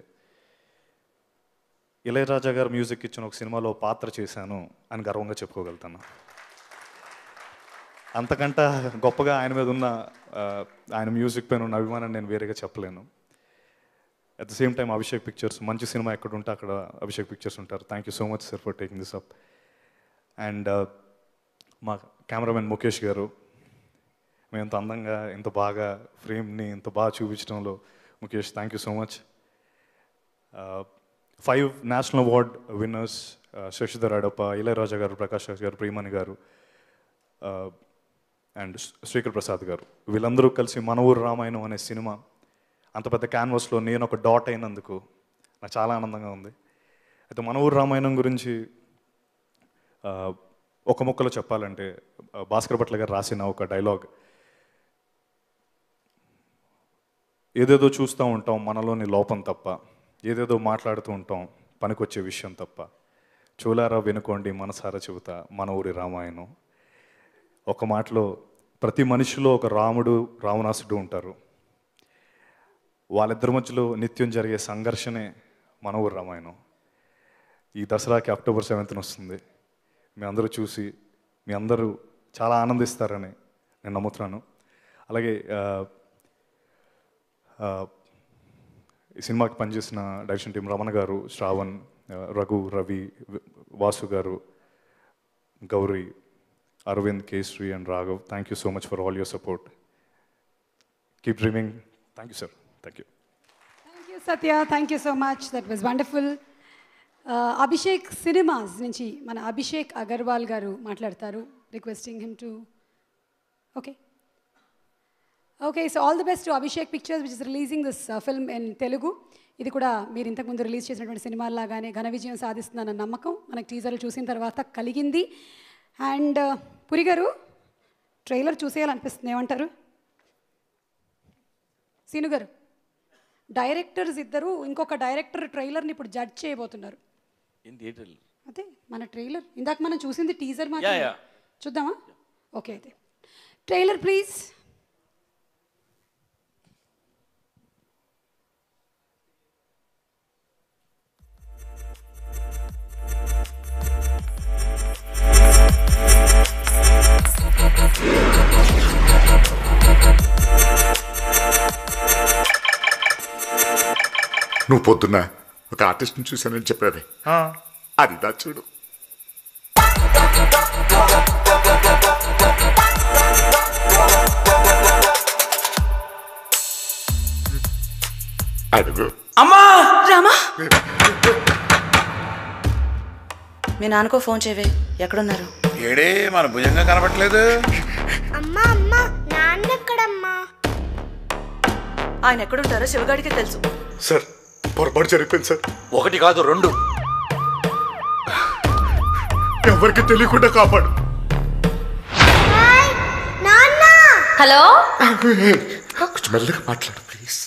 ఇళయరాజా గారు మ్యూజిక్ ఇచ్చిన ఒక సినిమాలో పాత్ర చేశాను అని గర్వంగా చెప్పుకోగలుగుతాను. అంతకంటే గొప్పగా ఆయన మీద ఉన్న ఆయన మ్యూజిక్ పైన ఉన్న అభిమానాన్ని నేను వేరేగా చెప్పలేను. At the same time Abhishek pictures మంచి సినిమా ఎక్కడ ఉంటే అక్కడ అభిషేక్ పిక్చర్స్ ఉంటారు. Thank you so much sir for taking this up. And మా కెమెరామెన్ ముఖేష్ గారు, మేము ఇంత అందంగా ఇంత బాగా ఫ్రేమ్ని ఇంత బాగా చూపించడంలో Mukesh thank you so much. 5 national award winners Sashidhar Adappa, Ilaiyaraaja garu, Prakash Raj garu, Priyamani గారు అండ్ శ్రీకర్ ప్రసాద్ గారు, వీళ్ళందరూ కలిసి మన ఊరు రామాయణం అనే సినిమా అంత పెద్ద క్యాన్వాస్లో నేను ఒక డాట్ అయినందుకు నాకు చాలా ఆనందంగా ఉంది. అయితే మన ఊరు రామాయణం గురించి ఒక ముక్కలో చెప్పాలంటే భాస్కర్ భట్ల గారు రాసిన ఒక డైలాగ్, ఏదేదో చూస్తూ ఉంటాం మనలోని లోపం తప్ప, ఏదేదో మాట్లాడుతూ ఉంటాం పనికొచ్చే విషయం తప్ప, చూలారా వినుకోండి మనసారా చెబుతా మన ఊరి రామాయణం. ఒక మాటలో ప్రతి మనిషిలో ఒక రాముడు రావణాసుడు ఉంటారు, వాళ్ళిద్దరి మధ్యలో నిత్యం జరిగే సంఘర్షణే మన ఊరి రామాయణం. ఈ దసరాకి అక్టోబర్ 7th వస్తుంది. మీ అందరూ చూసి మీ అందరూ చాలా ఆనందిస్తారని నేను నమ్ముతున్నాను. అలాగే ఈ సినిమాకి పనిచేసిన డైరెక్షన్ టీం రమణ గారు, శ్రావణ్, రఘు, రవి, వాసు గారు, Gauri, Arvind, Keshri and Raghav, thank you so much for all your support. Keep dreaming. Thank you sir. Thank you. Thank you Satya, thank you so much, that was wonderful. Abhishek cinemas నుంచి మన అభిషేక్ అగర్వాల్ గారు మాట్లాడతారు. Requesting him to okay so all the best to Abhishek pictures which is releasing this film in Telugu. ఇది కూడా మీరు ఇంతకుముందు release చేసినటువంటి సినిమాల్లాగానే ఘన విజయం సాధిస్తుందన్న నమ్మకం మనకు టీజర్లు చూసిన తర్వాత కలిగింది. అండ్ పురి గారు ట్రైలర్ చూసేయాలనిపిస్తుంది, ఏమంటారు? సీను గారు, డైరెక్టర్స్ ఇద్దరు ఇంకొక డైరెక్టర్ ట్రైలర్ని ఇప్పుడు జడ్జ్ చేయబోతున్నారు. అదే మన ట్రైలర్, ఇందాక మనం చూసింది టీజర్ మాత్రమే. చూద్దామా? ఓకే, అయితే ట్రైలర్ ప్లీజ్. నువ్వు పొద్దున్న ఒక ఆర్టిస్ట్ని చూశానని చెప్పావే, అది దా చూడు. అడుగు. అమ్మా రామా, మీ నాన్నకో ఫోన్ చేయవే, ఎక్కడున్నారు? ఏడే మన భుజంగా కనపట్లేదు. అమ్మా అమ్మా, నాన్న ఎక్కడమ్మా? ఆయన ఎక్కడుంటారో శివగాడికి తెలుసు. సార్ పొరపాటు జరిగిపోయింది సార్. 1 కాదు 2. ఎవరికి తెలియకుండా కాపాడు. హలో, కొంచెం మెల్లగా మాట్లాడు ప్లీజ్.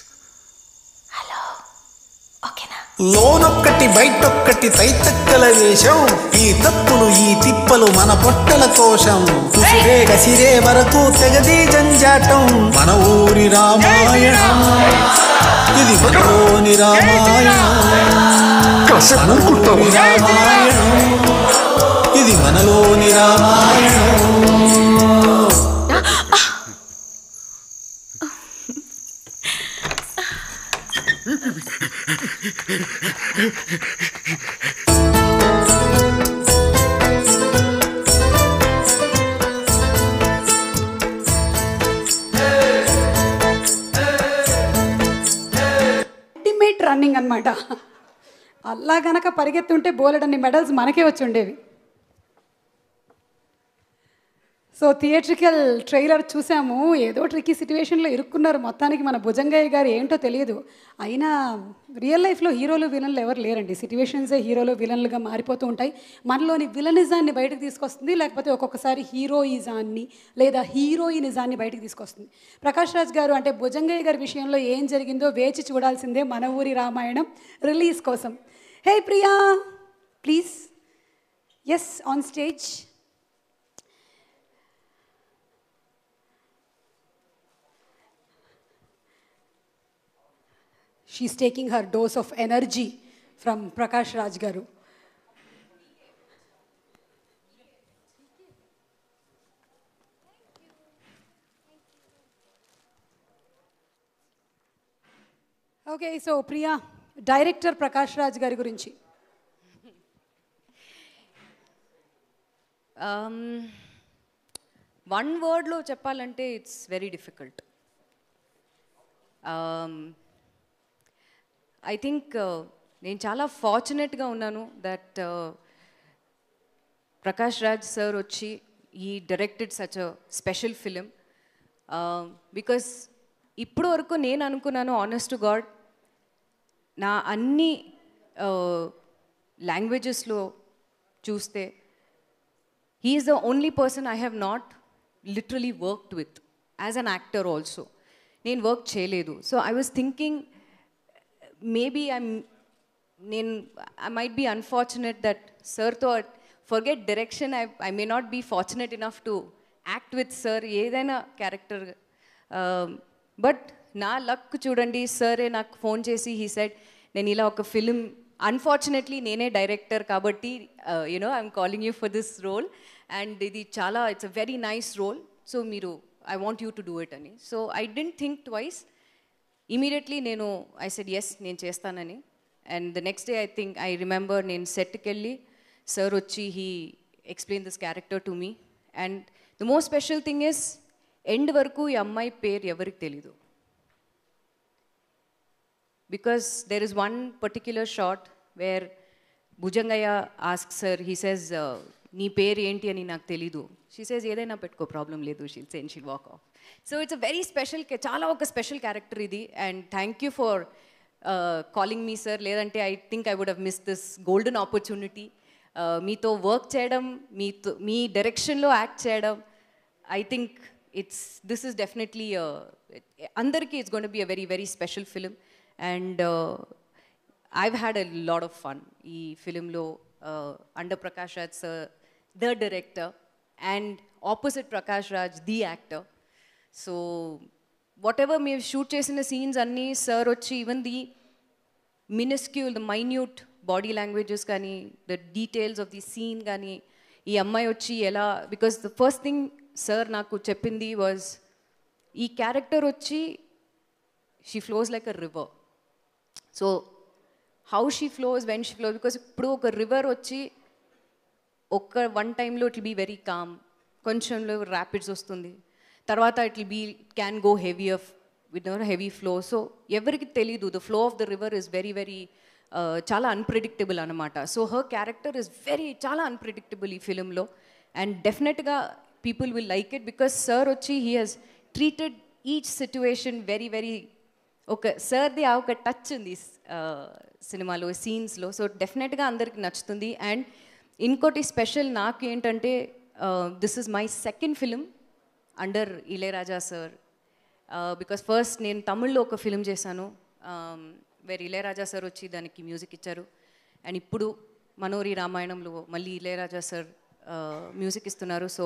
లోనొక్కటి బయటొక్కటి తైతక్కల వేషం, ఈ తప్పులు ఈ తిప్పలు మన పొట్టల కోశం, కుసిరే కసిరే వరకు తెగది జంజాటం, మన ఊరి రామాయణం ఇది మనలోని రామాయణం, మన ఊరి రామాయణం ఇది మనలోని రామాయణం. అల్టిమేట్ రన్నింగ్ అనమాట. అలా గనక పరిగెత్తుంటే బోలెడన్ని మెడల్స్ మనకే వచ్చి ఉండేవి. సో థియేట్రికల్ ట్రైలర్ చూసాము, ఏదో ట్రిక్కీ సిచ్యువేషన్లో ఇరుక్కున్నారు మొత్తానికి మన భుజంగయ్య గారు, ఏంటో తెలియదు. అయినా రియల్ లైఫ్లో హీరోలు విలన్లు ఎవరు లేరండి, సిచ్యువేషన్సే హీరోలు విలన్లుగా మారిపోతూ ఉంటాయి. మనలోని విలనిజాన్ని బయటకు తీసుకొస్తుంది, లేకపోతే ఒక్కొక్కసారి హీరోయిజాన్ని లేదా హీరోయినిజాన్ని బయటకు తీసుకొస్తుంది. ప్రకాష్ రాజ్ గారు అంటే భుజంగయ్య గారి విషయంలో ఏం జరిగిందో వేచి చూడాల్సిందే మన ఊరి రామాయణం రిలీజ్ కోసం. Hey Priya, please. Yes, on stage. She's taking her dose of energy from Prakash Raj garu. Okay, so Priya, director Prakash Raj garu gurinchi. One word lo cheppalante it's very difficult. I think నేను చాలా ఫార్చునేట్గా ఉన్నాను that Prakash Raj sir వచ్చి ఈ directed such a special film. Because ఇప్పుడు వరకు నేను అనుకున్నాను honest to God, నా అన్ని లాంగ్వేజెస్లో చూస్తే he is the only person I have not literally worked with as an actor also. నేను వర్క్ చేయలేదు. So I was thinking maybe I might be unfortunate that sir thought forget direction, I may not be fortunate enough to act with sir ఏదైనా character. But నా luck చూడండి, సరే నాకు phone చేసి he said నేను ఇలా ఒక ఫిలిం, అన్ఫార్చునేట్లీ నేనే డైరెక్టర్ కాబట్టి I'm calling you for this role and ఇది చాలా it's a very nice role, so మీరు I want you to do it అని. So I didn't think twice, immediately నేను ఐ సెడ్ ఎస్ నేను చేస్తానని. And the next day I remember నేను సెట్కి వెళ్ళి సార్ వచ్చి he explain this character to me. And the most special thing is end వరకు ఈ అమ్మాయి పేరు ఎవరికి తెలీదు. Because there is one particular shot where Bhujangayya ask sir, he says నీ పేరు ఏంటి అని నాకు తెలీదు. షీ సేస్ ఏదైనా పెట్టుకో ప్రాబ్లం లేదు, she'll say and she'll walk off. So it's a very special, చాలా ఒక స్పెషల్ క్యారెక్టర్ ఇది. And thank you for calling me sir, లేదంటే I think I would have miss this golden opportunity. మీతో work చేయడం, మీ డైరెక్షన్లో act చేయడం, I think this is definitely అందరికీ it's going to be a very very special film. And I've had a lot of fun ఈ ఫిలింలో. Under Prakash Raj sir the director and opposite Prakash Raj the actor. So whatever మేము shoot చేసిన scenes అన్నీ sir వచ్చి even the minuscule, the minute body languages కానీ, the details of the scene కానీ, ఈ అమ్మాయి వచ్చి ఎలా, because the first thing sir నాకు చెప్పింది వాజ్ ఈ క్యారెక్టర్ వచ్చి she flows like a river. So how she flows, when she flows, because ఇప్పుడు ఒక రివర్ వచ్చి వన్ టైంలో it will be very calm, కొంచెంలో ర్యాపిడ్స్ వస్తుంది, తర్వాత it will be can go heavier with heavy flow. So ఎవరికి తెలీదు, the flow of the river is very very చాలా అన్ప్రిడిక్టబుల్ అనమాట. సో హర్ క్యారెక్టర్ ఇస్ చాలా అన్ప్రిడిక్టబుల్ ఈ ఫిలింలో. అండ్ డెఫినెట్గా people will like it because sir వచ్చి he has treated each situation very very, ఒక సార్ది ఆ ఒక టచ్ ఉంది సినిమాలో, సీన్స్లో. సో డెఫినెట్గా అందరికి నచ్చుతుంది. అండ్ ఇంకోటి స్పెషల్ నాకు ఏంటంటే, this is my second film under Ilaiyaraaja sir. Because first నేను తమిళ్లో ఒక ఫిలిం చేశాను వేరే ఇళయరాజా సార్ వచ్చి దానికి మ్యూజిక్ ఇచ్చారు. అండ్ ఇప్పుడు మనోరి రామాయణంలో మళ్ళీ ఇళయరాజా సార్ మ్యూజిక్ ఇస్తున్నారు. సో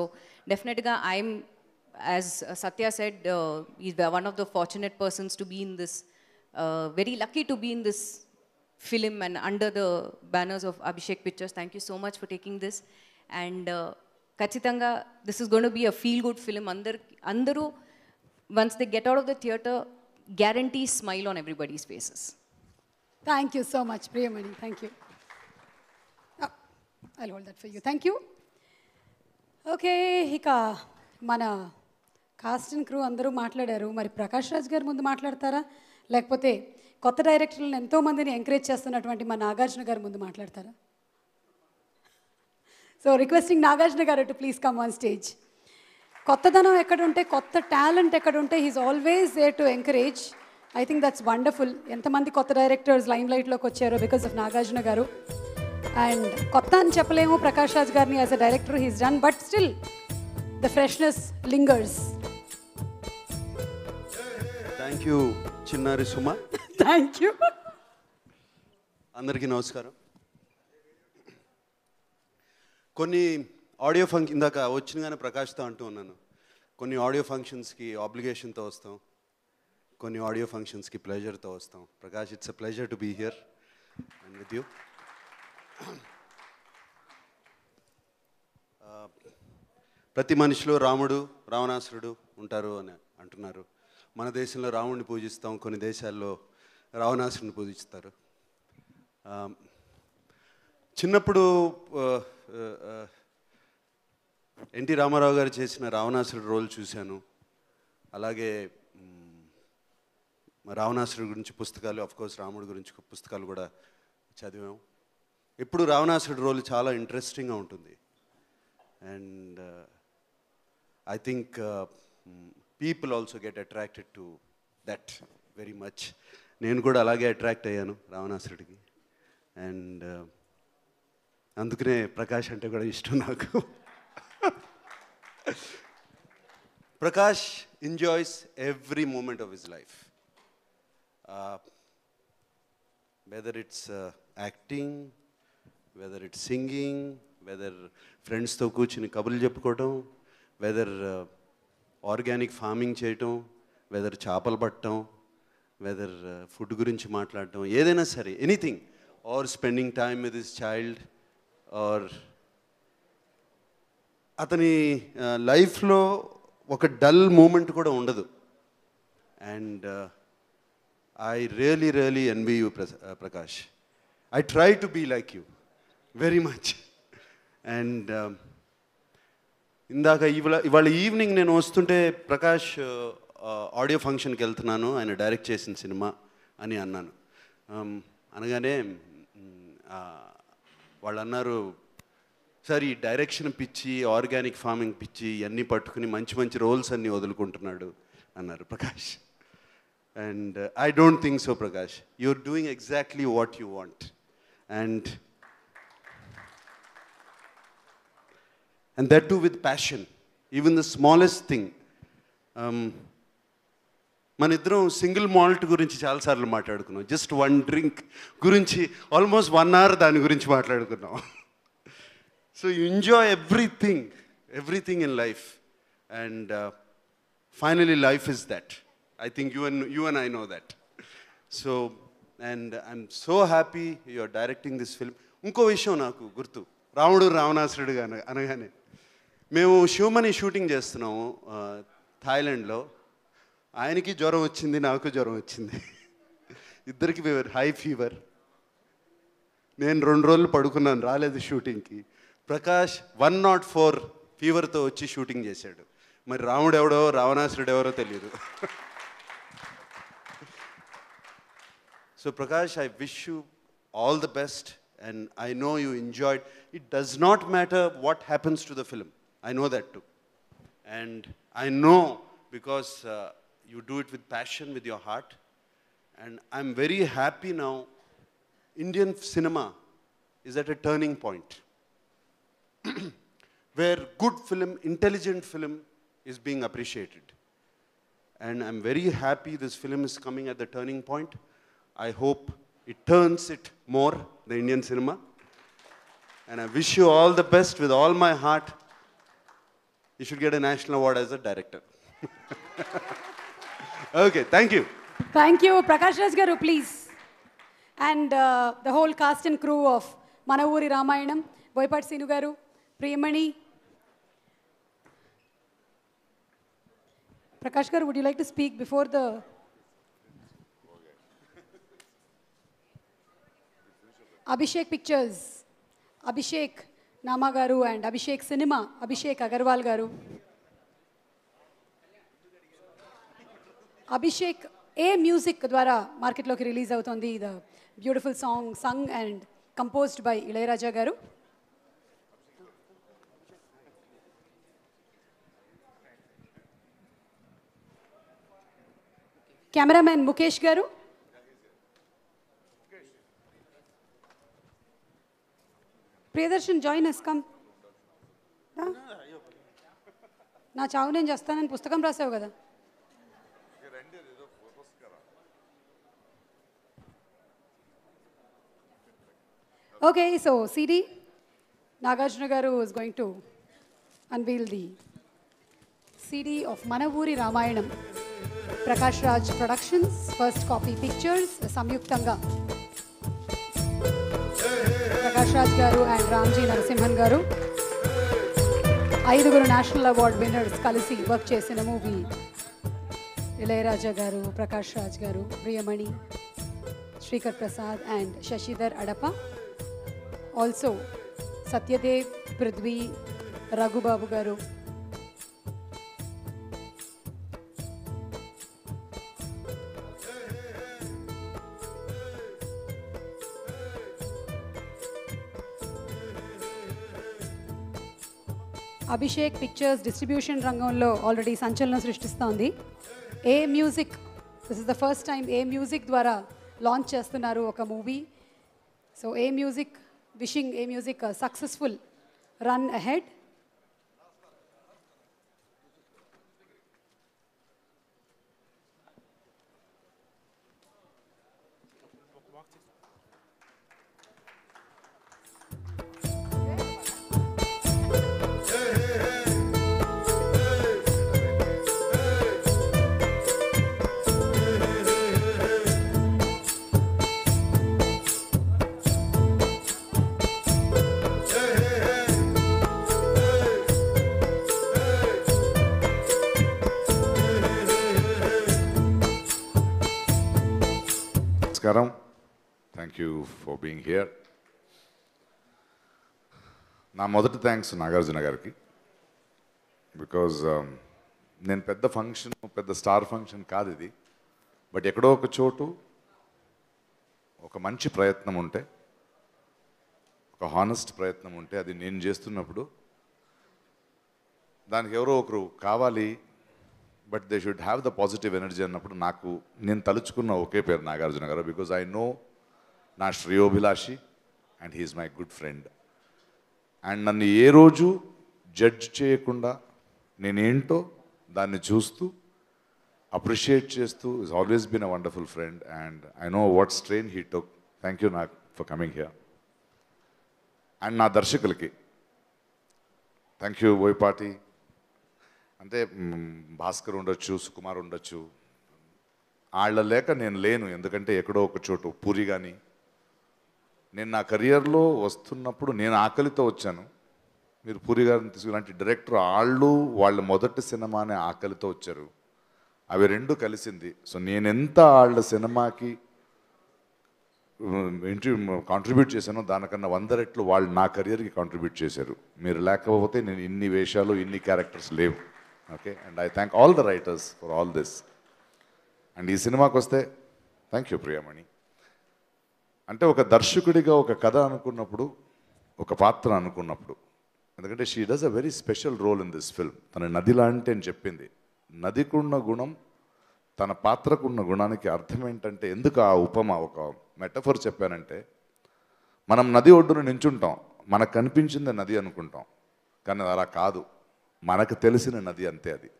డెఫినెట్గా I'm, as Satya said, he's one of the fortunate persons to be in this, very lucky to be in this film and under the banners of Abhishek Pictures. Thank you so much for taking this. And Kachitanga, this is going to be a feel-good film. Andaru, once they get out of the theatre, guarantee smile on everybody's faces. Thank you so much, Priyamani. Thank you. Oh, I'll hold that for you. Thank you. Okay, Hika, mana cost and crew అందరూ మాట్లాడారు. మరి ప్రకాష్ రాజ్ గారు ముందు మాట్లాడతారా, లేకపోతే కొత్త డైరెక్టర్లను ఎంతోమందిని encourage చేస్తున్నటువంటి మా నాగార్జున గారు ముందు మాట్లాడతారా? సో రిక్వెస్టింగ్ నాగార్జున గారు to please come on stage. కొత్తదనం ఎక్కడుంటే, కొత్త టాలెంట్ ఎక్కడుంటే he's always there to encourage. I think that's wonderful. ఎంతమంది కొత్త డైరెక్టర్స్ లైమ్ లైట్లోకి వచ్చారో బికాస్ ఆఫ్ నాగార్జున గారు. అండ్ కొత్త అని చెప్పలేము ప్రకాష్ రాజ్ గారిని as a director he's done, but still the freshness lingers. Thank you చిన్నారి సుమ. Thank you. అందరికీ నమస్కారం. కొన్ని ఆడియో ఫంక్షన్ ఇందాక వచ్చినగానే ప్రకాష్తో అంటూ ఉన్నాను, కొన్ని ఆడియో ఫంక్షన్స్కి ఆబ్లిగేషన్తో వస్తాం, కొన్ని ఆడియో ఫంక్షన్స్కి ప్లెజర్తో వస్తాం. Prakash, it's a pleasure to be here and with you. ప్రతి మనిషిలో రాముడు రావణాసురుడు ఉంటారు అని అంటున్నారు. మన దేశంలో రాముడిని పూజిస్తాం, కొన్ని దేశాల్లో రావణాసురుడిని పూజిస్తారు. చిన్నప్పుడు ఎన్టీ రామారావు గారు చేసిన రావణాసురుడు రోల్ చూశాను. అలాగే రావణాసురుడి గురించి పుస్తకాలు, అఫ్కోర్స్ రాముడి గురించి పుస్తకాలు కూడా చదివాం. ఎప్పుడు రావణాసురుడి రోల్ చాలా ఇంట్రెస్టింగ్గా ఉంటుంది. And I think people also get attracted to that very much. నేను కూడా అలాగే అట్రాక్ట్ అయ్యాను రావణాసురుడికి. అండ్ అందుకనే ప్రకాష్ అంటే కూడా ఇష్టం నాకు. Prakash enjoys every moment of his life. Whether it's acting, whether it's singing, whether friends తో కూర్చుని కబుర్లు చెప్పుకోవటం, whether organic farming చేయటం, whether చేపలు పట్టడం, whether ఫుడ్ గురించి మాట్లాడటం, ఏదైనా సరే, anything, or spending time with his child, or అతని లైఫ్లో ఒక డల్ మూమెంట్ కూడా ఉండదు. And I really really envy you Prakash. I try to be like you very much. And ఇందాక ఇవాళ ఈవినింగ్ నేను వస్తుంటే ప్రకాష్ ఆడియో ఫంక్షన్కి వెళ్తున్నాను, ఆయన డైరెక్ట్ చేసిన సినిమా అని అన్నాను. అనగానే వాళ్ళు అన్నారు, సార్ ఈ డైరెక్షన్ పిచ్చి, ఆర్గానిక్ ఫార్మింగ్ పిచ్చి ఇవన్నీ పట్టుకుని మంచి మంచి రోల్స్ అన్నీ వదులుకుంటున్నాడు అన్నారు Prakash. And I don't think so Prakash. You're doing exactly what you want. And that too with passion, even the smallest thing. మన ఇద్దరం సింగిల్ మాల్ట్ గురించి చాలాసార్లు మాట్లాడుకున్నాం. జస్ట్ వన్ డ్రింక్ గురించి ఆల్మోస్ట్ 1 hour దాని గురించి మాట్లాడుకున్నాం. So you enjoy everything in life, and finally life is that. I think you and I know that. So, and I'm so happy you are directing this film. ఇంకో విషయం నాకు గుర్తు, రాముడు రావణాసురుడు అనగానే మేము శివమణి షూటింగ్ చేస్తున్నాము థాయిలాండ్లో. ఆయనకి జ్వరం వచ్చింది, నాకు జ్వరం వచ్చింది, ఇద్దరికి హై ఫీవర్. నేను 2 రోజులు పడుకున్నాను, రాలేదు షూటింగ్కి. ప్రకాష్ 104 ఫీవర్తో వచ్చి షూటింగ్ చేశాడు. మరి రాముడు ఎవడో రావణాసురుడు ఎవరో తెలియదు. So Prakash, I wish you all the best, and I know you enjoyed. It does not matter what happens to the film, I know that to. And I no because you do it with passion, with your heart. And I'm very happy now. Indian cinema is at a turning point where good film, intelligent film is being appreciated. And I'm very happy this film is coming at the turning point. I hope it turns it more, the Indian cinema. And I wish you all the best with all my heart. You should get a national award as a director. Okay, thank you. Thank you. Prakash Raj garu, please. And the whole cast and crew of Mana Uri Ramayanam, Boypati Sinu garu, Priyamani. Prakash garu, would you like to speak before the... Abhishek Pictures, Abhishek Nama garu and Abhishek Cinema, Abhishek Agarwal garu. Abhishek A music ద్వారా మార్కెట్లోకి release అవుతుంది. The beautiful song sung and composed by Ilaiyaraaja garu. Cameraman Mukesh గారు, Priyadarshan join us, come. నా చావు నేను చేస్తానని పుస్తకం రాసావు కదా. ఓకే, సో సిడి నాగార్జున గారు is going to unveil the CD of మన ఊరి Ramayanam, Prakash Raj productions, first copy pictures సంయుక్తంగా Prakash Raj garu and Ramji Narasimhan garu 5 national award winners కలిసి వర్క్ చేసిన movie. Ilaiyaraaja garu, Prakash Raj garu, Priyamani, Srikar Prasad and Sashidhar Adapa, also Satyadev, Prithvi, Raghubabu garu. Abhishek pictures distribution రంగంలో ఆల్రెడీ సంచలనం సృష్టిస్తోంది. A music, this is the first time A music ద్వారా launch చేస్తున్నారు ఒక movie. So A music wishing A music successful run ahead. నమస్కారం, thank you for being here. నా మొదటి thanks Nagarjuna గారికి, బికాజ్ నేను పెద్ద ఫంక్షన్, పెద్ద స్టార్ ఫంక్షన్ కాదు ఇది, బట్ ఎక్కడో ఒక చోటు ఒక మంచి ప్రయత్నం ఉంటే, ఒక హానెస్ట్ ప్రయత్నం ఉంటే, అది నేను చేస్తున్నప్పుడు దానికి ఎవరో ఒకరు కావాలి, but they should have the positive energy అన్నప్పుడు నాకు నేను తలుచుకున్న ఒకే పేరు నాగార్జున గారు. బికాజ్ ఐ నో నా శ్రేయోభిలాషి and he's my good friend. And నన్ను ఏ రోజు జడ్జ్ చేయకుండా నేనేంటో దాన్ని చూస్తూ అప్రిషియేట్ చేస్తూ is always been a wonderful friend. And I know what strain he took. Thank you Nag for coming here. And నా దర్శకులకి థ్యాంక్ యూ. బోయపాటి అంటే భాస్కర్ ఉండొచ్చు, సుకుమార్ ఉండొచ్చు, వాళ్ళ లేక నేను లేను. ఎందుకంటే ఎక్కడో ఒక చోటు పూరి కానీ, నేను నా కెరియర్లో వస్తున్నప్పుడు నేను ఆకలితో వచ్చాను. మీరు పూరి గారిని తీసుకులాంటి డైరెక్టర్ వాళ్ళ మొదటి సినిమానే ఆకలితో వచ్చారు. అవి రెండు కలిసింది. సో నేనెంత వాళ్ళ సినిమాకి కాంట్రిబ్యూట్ చేశానో దానికన్నా 100 రెట్లు వాళ్ళు నా కెరియర్కి కాంట్రిబ్యూట్ చేశారు. మీరు లేకపోతే నేను ఇన్ని వేషాలు, ఇన్ని క్యారెక్టర్స్ లేవు. Okay, and I thank all the writers for all this. And ఈ సినిమాకి వస్తే థ్యాంక్ యూ ప్రియమణి. అంటే ఒక దర్శకుడిగా ఒక కథ అనుకున్నప్పుడు, ఒక పాత్ర అనుకున్నప్పుడు, ఎందుకంటే she does a very special role in this film. తన నది లాంటి అని చెప్పింది. నదికున్న గుణం, తన పాత్రకున్న గుణానికి అర్థం ఏంటంటే, ఎందుకు ఆ ఉపమా, ఒక మెటఫర్ చెప్పానంటే, మనం నది ఒడ్డున నించుంటాం, మనకు కనిపించింది నది అనుకుంటాం, కానీ అలా కాదు. మనకు తెలిసిన నది అంతే. అది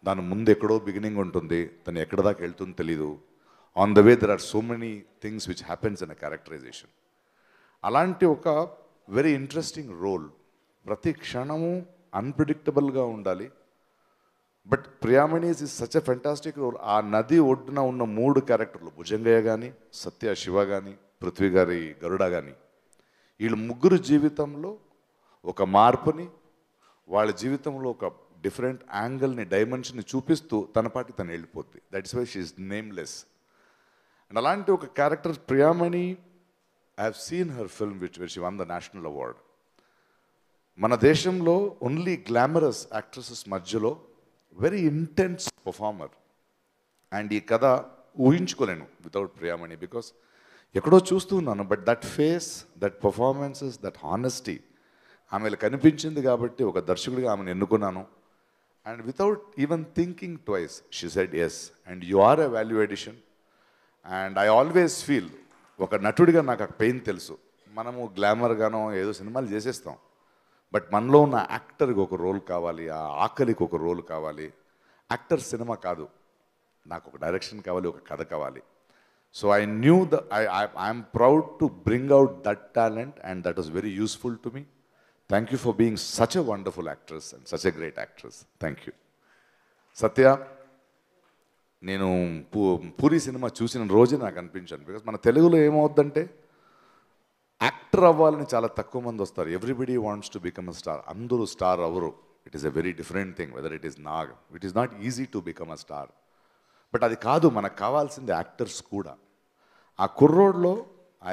దాని ముందు ఎక్కడో బిగినింగ్ ఉంటుంది, తను ఎక్కడ దాకా వెళ్తుందో తెలీదు. On the way there are so many things which happens in a characterization. అలాంటి ఒక వెరీ ఇంట్రెస్టింగ్ రోల్. ప్రతి క్షణము అన్ప్రిడిక్టబుల్గా ఉండాలి. But Priyamani's is such a fantastic role. ఆ నది ఒడ్డున ఉన్న 3 క్యారెక్టర్లు, భుజంగయ్య కానీ, సత్య శివ కానీ, పృథ్వీ గారి గరుడ కానీ, వీళ్ళు ముగ్గురు జీవితంలో ఒక మార్పుని, వాళ్ళ జీవితంలో ఒక డిఫరెంట్ యాంగిల్ని, డైమెన్షన్ని చూపిస్తూ తన పాటి తను వెళ్ళిపోద్ది. That is why she is nameless. And అలాంటి ఒక character Priyamani, I have seen her film which she won the national award. మన దేశంలో ఓన్లీ గ్లామరస్ యాక్ట్రసెస్ మధ్యలో వెరీ ఇంటెన్స్ పర్ఫార్మర్. అండ్ ఈ కథ ఊహించుకోలేను వితౌట్ ప్రియామణి, బికాస్ ఎక్కడో చూస్తున్నాను. But that face, that performances, that honesty ఆమెలో కనిపించింది కాబట్టి ఒక దర్శకుడిగా ఆమెను ఎన్నుకున్నాను. And without even thinking twice, she said yes. And you are a value addition. And I always feel, ఒక నటుడిగా నాకు ఆ పెయిన్ తెలుసు. మనము గ్లామర్గానో ఏదో సినిమాలు చేసేస్తాం. బట్ మనలో ఉన్న యాక్టర్కి ఒక రోల్ కావాలి, ఆ ఆకలికి ఒక రోల్ కావాలి. యాక్టర్ సినిమా కాదు, నాకు ఒక డైరెక్షన్ కావాలి, ఒక కథ కావాలి. So I knew I'm proud to bring out that talent and that was very useful to me. Thank you for being such a wonderful actress and such a great actress. Thank you. Satya, నేను Puri cinema చూసిన రోజే నాకు అనిపించాను. Because మన తెలుగులో ఏమవుద్దంటే actor అవ్వాలని చాలా తక్కువ మంది వస్తారు. Everybody wants to become a star. అందరూ స్టార్ అవ్వరు. It is a very different thing whether it is Nag. It is not easy to become a star. But అది కాదు, మనకు కావాల్సింది యాక్టర్స్ కూడా. ఆ కుర్రోడ్లో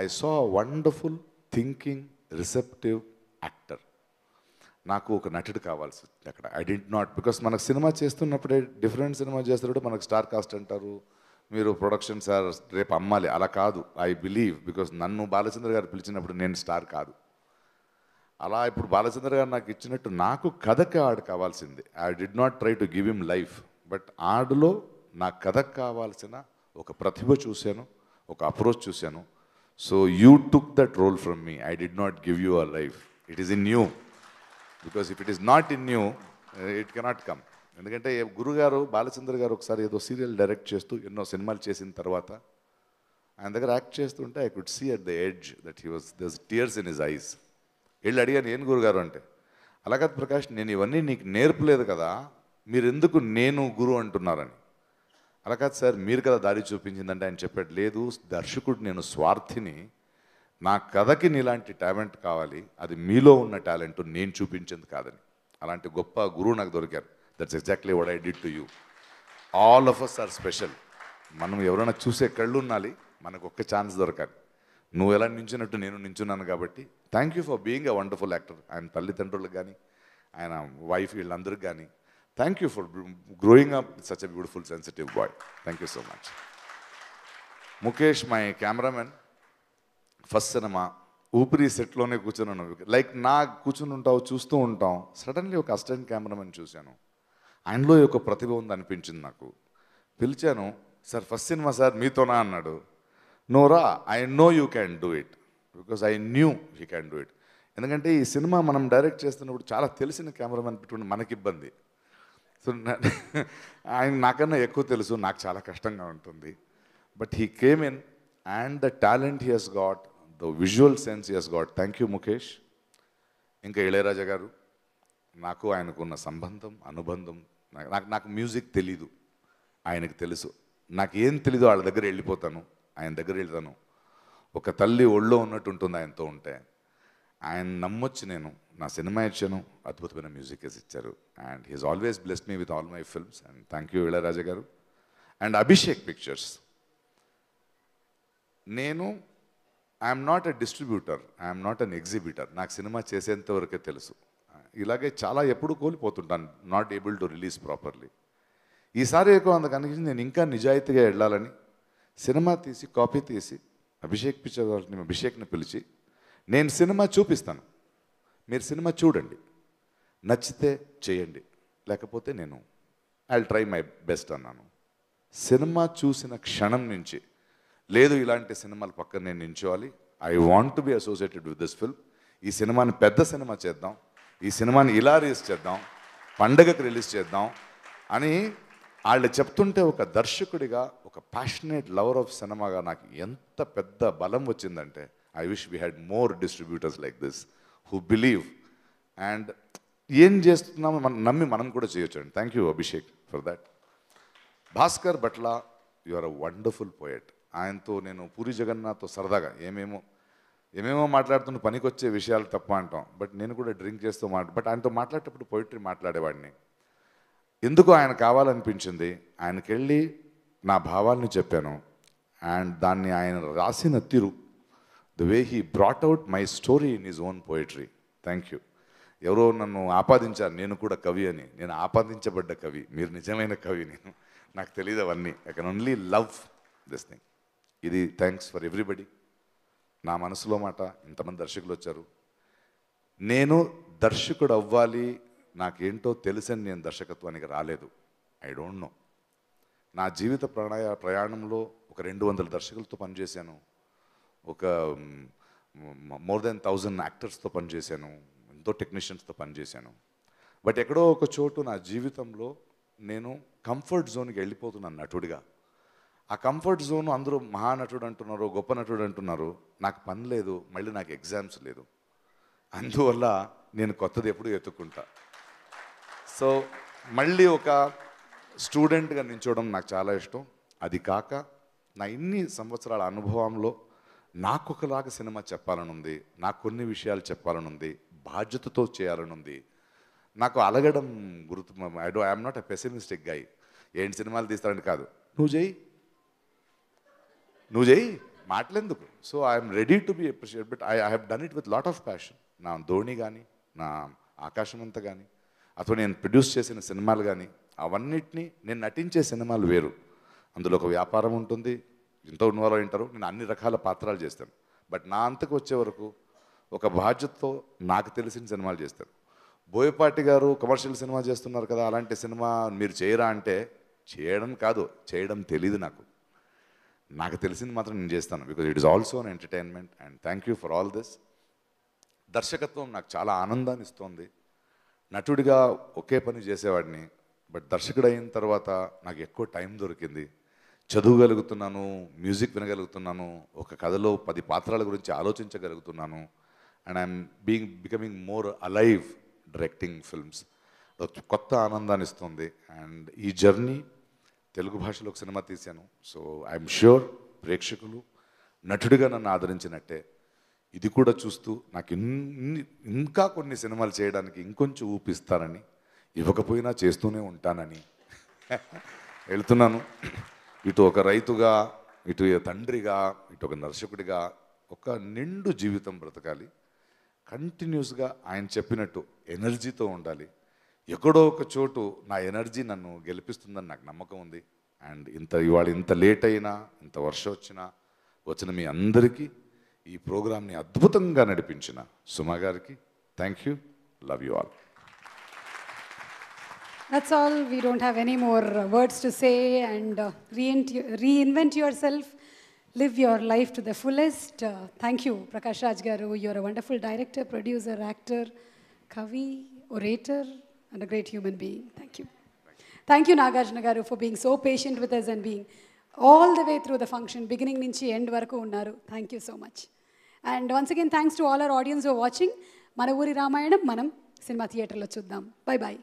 I saw wonderful thinking receptive actor. నాకు ఒక నటుడు కావాల్సి అక్కడ. ఐ డింట్ నాట్, బికాస్ మనకు సినిమా చేస్తున్నప్పుడే డిఫరెంట్ సినిమా చేస్తున్నప్పుడు మనకు స్టార్ కాస్ట్ అంటారు, మీరు ప్రొడక్షన్ సార్ రేపు అమ్మాలి. అలా కాదు. ఐ బిలీవ్, బికాస్ నన్ను బాలచంద్ర గారు పిలిచినప్పుడు నేను స్టార్ కాదు. అలా ఇప్పుడు బాలచంద్ర గారు నాకు ఇచ్చినట్టు నాకు కథకి ఆడు కావాల్సింది. I did not try to give him life, but ఆడులో నా కథకు కావాల్సిన ఒక ప్రతిభ చూశాను, ఒక అప్రోచ్ చూశాను. So you took that role from me. I did not give you a life. It is in you. Because if it is not in you, it cannot come. ఎందుకంటే గురుగారు బాలచంద్ర గారు ఒకసారి ఏదో సీరియల్ డైరెక్ట్ చేస్తూ ఎన్నో సినిమాలు చేసిన తర్వాత ఆయన దగ్గర యాక్ట్ చేస్తుంటే I could see at the edge that he was there tears in his eyes. వెళ్ళి అడిగాను, ఏం గురుగారు అంటే, అలాగే ప్రకాష్ నేను ఇవన్నీ నీకు నేర్పలేదు కదా, మీరు ఎందుకు నేను గురు అంటున్నారని. అలా కాదు సార్, మీరు కదా దారి చూపించిందంటే ఆయన చెప్పాడు, లేదు దర్శకుడు నేను స్వార్థిని, నా కథకి నీలాంటి టాలెంట్ కావాలి, అది మీలో ఉన్న టాలెంట్ నేను చూపించింది కాదని. అలాంటి గొప్ప గురువు నాకు దొరికారు. That's exactly what I did to you. All of us are special. మనం ఎవరైనా చూసే కళ్ళు ఉండాలి, మనకు ఒక్క ఛాన్స్ దొరకాలి. నువ్వు ఎలా నించున్నట్టు నేను నించున్నాను కాబట్టి thank you for being a wonderful actor. ఆయన తల్లిదండ్రులకు కానీ ఆయన వైఫ్ వీళ్ళందరికీ కానీ thank you for growing up such a beautiful sensitive boy. Thank you so much. Mukesh my cameraman. First cinema Oopiri సెట్లోనే కూర్చున్నాను. లైక్ నా కూర్చుని ఉంటావు, చూస్తూ ఉంటాం. సడన్లీ ఒక అసిస్టెంట్ కెమెరామెన్ చూశాను. ఆయనలో ఒక ప్రతిభ ఉంది అనిపించింది నాకు. పిలిచాను, సార్ ఫస్ట్ సినిమా సార్ మీతోనా అన్నాడు. నోరా, I know you can do it, because I knew you can do it. ఎందుకంటే ఈ సినిమా మనం డైరెక్ట్ చేస్తున్నప్పుడు చాలా తెలిసిన కెమెరామెన్ పెట్టుకుంటే మనకి ఇబ్బంది. సో ఆయన నాకన్నా ఎక్కువ తెలుసు, నాకు చాలా కష్టంగా ఉంటుంది. But he came in and the talent he has got, the visual sense he has got. Thank you Mukesh. ఇంకా ఇళయరాజా గారు, నాకు ఆయనకున్న సంబంధం అనుబంధం, నాకు మ్యూజిక్ తెలీదు, ఆయనకు తెలుసు. నాకు ఏం తెలీదు వాళ్ళ దగ్గర వెళ్ళిపోతాను, ఆయన దగ్గర వెళ్తాను. ఒక తల్లి ఒళ్ళో ఉన్నట్టు ఉంటుంది ఆయనతో ఉంటే. ఆయన నమ్మొచ్చు. నేను నా సినిమా ఇచ్చాను, అద్భుతమైన మ్యూజిక్ ఇచ్చారు. And he has always blessed me with all my films. And thank you Ilaiyaraaja garu. And Abhishek pictures. నేను I'm not a distributor, I'm not an exhibitor. నాకు సినిమా చేసేంత వరకే తెలుసు. ఇలాగే చాలా ఎప్పుడు కోల్పోతుంటాను, not able to release properly. ఈసారి ఎక్కువ అంత కనిపించింది నేను ఇంకా నిజాయితీగా వెళ్ళాలని సినిమా తీసి కాపీ తీసి అభిషేక్ పిక్చర్ వాళ్ళని అభిషేక్ని పిలిచి నేను సినిమా చూపిస్తాను, మీరు సినిమా చూడండి, నచ్చితే చేయండి, లేకపోతే నేను I will try my best అన్నాను. సినిమా చూసిన క్షణం నుంచి లేదు ఇలాంటి సినిమాలు పక్కన నేను నించోవాలి, I want to be associated with this film. ఈ సినిమాని పెద్ద సినిమా చేద్దాం, ఈ సినిమాని ఇలా రిలీజ్ చేద్దాం, పండగకు రిలీజ్ చేద్దాం అని వాళ్ళు చెప్తుంటే ఒక దర్శకుడిగా, ఒక ప్యాషనేట్ లవర్ ఆఫ్ సినిమాగా నాకు ఎంత పెద్ద బలం వచ్చిందంటే I wish we had more distributors like this who believe and ఏం చేస్తున్నామో మనం నమ్మి మనం కూడా చేయొచ్చు అండి. Thank you Abhishek for that. Bhaskar Bhatla, you are a wonderful poet. ఆయనతో నేను పూరి జగన్నాథ్తో సరదాగా ఏమేమో మాట్లాడుతున్న పనికొచ్చే విషయాలు తప్ప అంటాం. బట్ నేను కూడా డ్రింక్ చేస్తూ బట్ ఆయనతో మాట్లాడేటప్పుడు పోయిటరీ మాట్లాడేవాడిని. ఎందుకు ఆయన కావాలనిపించింది, ఆయనకి వెళ్ళి నా భావాల్ని చెప్పాను. అండ్ దాన్ని ఆయన రాసిన తీరు, the way he brought out my story in his own poetry. Thank you. ఎవరో నన్ను ఆపాదించారు నేను కూడా కవి అని. నేను ఆపాదించబడ్డ కవి, మీరు నిజమైన కవి. నాకు తెలియదు అవన్నీ. I can only love this thing. ఇది థ్యాంక్స్ ఫర్ ఎవ్రీబడి. నా మనసులో మాట, ఇంతమంది దర్శకులు వచ్చారు. నేను దర్శకుడు అవ్వాలి, నాకేంటో తెలుసని నేను దర్శకత్వానికి రాలేదు. I don't know. నా జీవిత ప్రయాణంలో ఒక 200 దర్శకులతో పనిచేశాను, ఒక మోర్ దెన్ 1000 యాక్టర్స్తో పనిచేశాను, ఎంతో టెక్నీషియన్స్తో పనిచేశాను. బట్ ఎక్కడో ఒక చోటు నా జీవితంలో నేను కంఫర్ట్ జోన్కి వెళ్ళిపోతున్నాను నటుడిగా. ఆ కంఫర్ట్ జోన్ అందరూ మహానటుడు అంటున్నారు, గొప్ప నటుడు అంటున్నారు. నాకు పని లేదు, మళ్ళీ నాకు ఎగ్జామ్స్ లేదు. అందువల్ల నేను కొత్తది ఎప్పుడు ఎత్తుక్కుంటా. సో మళ్ళీ ఒక స్టూడెంట్గా నించోవడం నాకు చాలా ఇష్టం. అది కాక నా ఇన్ని సంవత్సరాల అనుభవంలో నాకొకలాగా సినిమా చెప్పాలని ఉంది, నాకు కొన్ని విషయాలు చెప్పాలని ఉంది, బాధ్యతతో చేయాలని ఉంది. నాకు అలగడం గుర్తు. I'm not a pessimistic guy. ఏంటి సినిమాలు తీస్తారని కాదు, నువ్వు చెయ్యి మాటలెందుకు. So I'm ready to be appreciate, but I have done it with lot of passion. నా ధోని కానీ, నా ఆకాశమంత కానీ, అథవా నేను ప్రొడ్యూస్ చేసిన సినిమాలు కానీ, అవన్నిటినీ నేను నటించే సినిమాలు వేరు. అందులో ఒక వ్యాపారం ఉంటుంది, ఎంతో ఇన్వాల్వ్ అయింటారు. నేను అన్ని రకాల పాత్రలు చేస్తాను. బట్ నా అంతకు వచ్చే వరకు ఒక బాధ్యతతో నాకు తెలిసిన సినిమాలు చేస్తాను. బోయపాటి గారు కమర్షియల్ సినిమా చేస్తున్నారు కదా, అలాంటి సినిమా మీరు చేయరా అంటే చేయడం కాదు, చేయడం తెలీదు నాకు. నాకు తెలిసింది మాత్రం నేను చేస్తాను. Because it is also an entertainment. And thank you for all this. దర్శకత్వం నాకు చాలా ఆనందాన్ని ఇస్తోంది. నటుడిగా ఒకే పని చేసేవాడిని, బట్ దర్శకుడు అయిన తర్వాత నాకు ఎక్కువ టైం దొరికింది. చదవగలుగుతున్నాను, మ్యూజిక్ వినగలుగుతున్నాను, ఒక కథలో 10 పాత్రల గురించి ఆలోచించగలుగుతున్నాను. And I'm becoming more alive directing films. కొత్త ఆనందాన్ని ఇస్తుంది. అండ్ ఈ జర్నీ తెలుగు భాషలో ఒక సినిమా తీశాను. సో ఐఎమ్ ష్యూర్ ప్రేక్షకులు నటుడిగా నన్ను ఆదరించినట్టే ఇది కూడా చూస్తూ నాకు ఇంకా కొన్ని సినిమాలు చేయడానికి ఇంకొంచెం ఊపిస్తారని, ఇవ్వకపోయినా చేస్తూనే ఉంటానని వెళ్తున్నాను. ఇటు ఒక రైతుగా, ఇటు తండ్రిగా, ఇటు ఒక దర్శకుడిగా ఒక నిండు జీవితం బ్రతకాలి. కంటిన్యూస్గా ఆయన చెప్పినట్టు ఎనర్జీతో ఉండాలి. ఎక్కడో ఒక చోటు నా ఎనర్జీ నన్ను గెలిపిస్తుందని నాకు నమ్మకం ఉంది. అండ్ ఇవాళ ఇంత లేట్ అయినా, ఇంత వర్షం వచ్చిన మీ అందరికీ ఈ ప్రోగ్రామ్ని అద్భుతంగా నడిపించిన సుమా గారికి thank you. Love you all. That's all. We don't have any more words to say. And reinvent yourself. Live your life to the fullest. Thank you, Prakash Raj Garu. You're a wonderful director, producer, actor, kavi, orator, and a great human being. Thank you. Thank you, Nagarjuna Garu, for being so patient with us and being all the way through the function, beginning nunchi end varaku unnaru. Thank you so much. And once again, thanks to all our audience who are watching. Mana Uri Ramayanam, manam cinema theatre lo chuddam. Bye bye.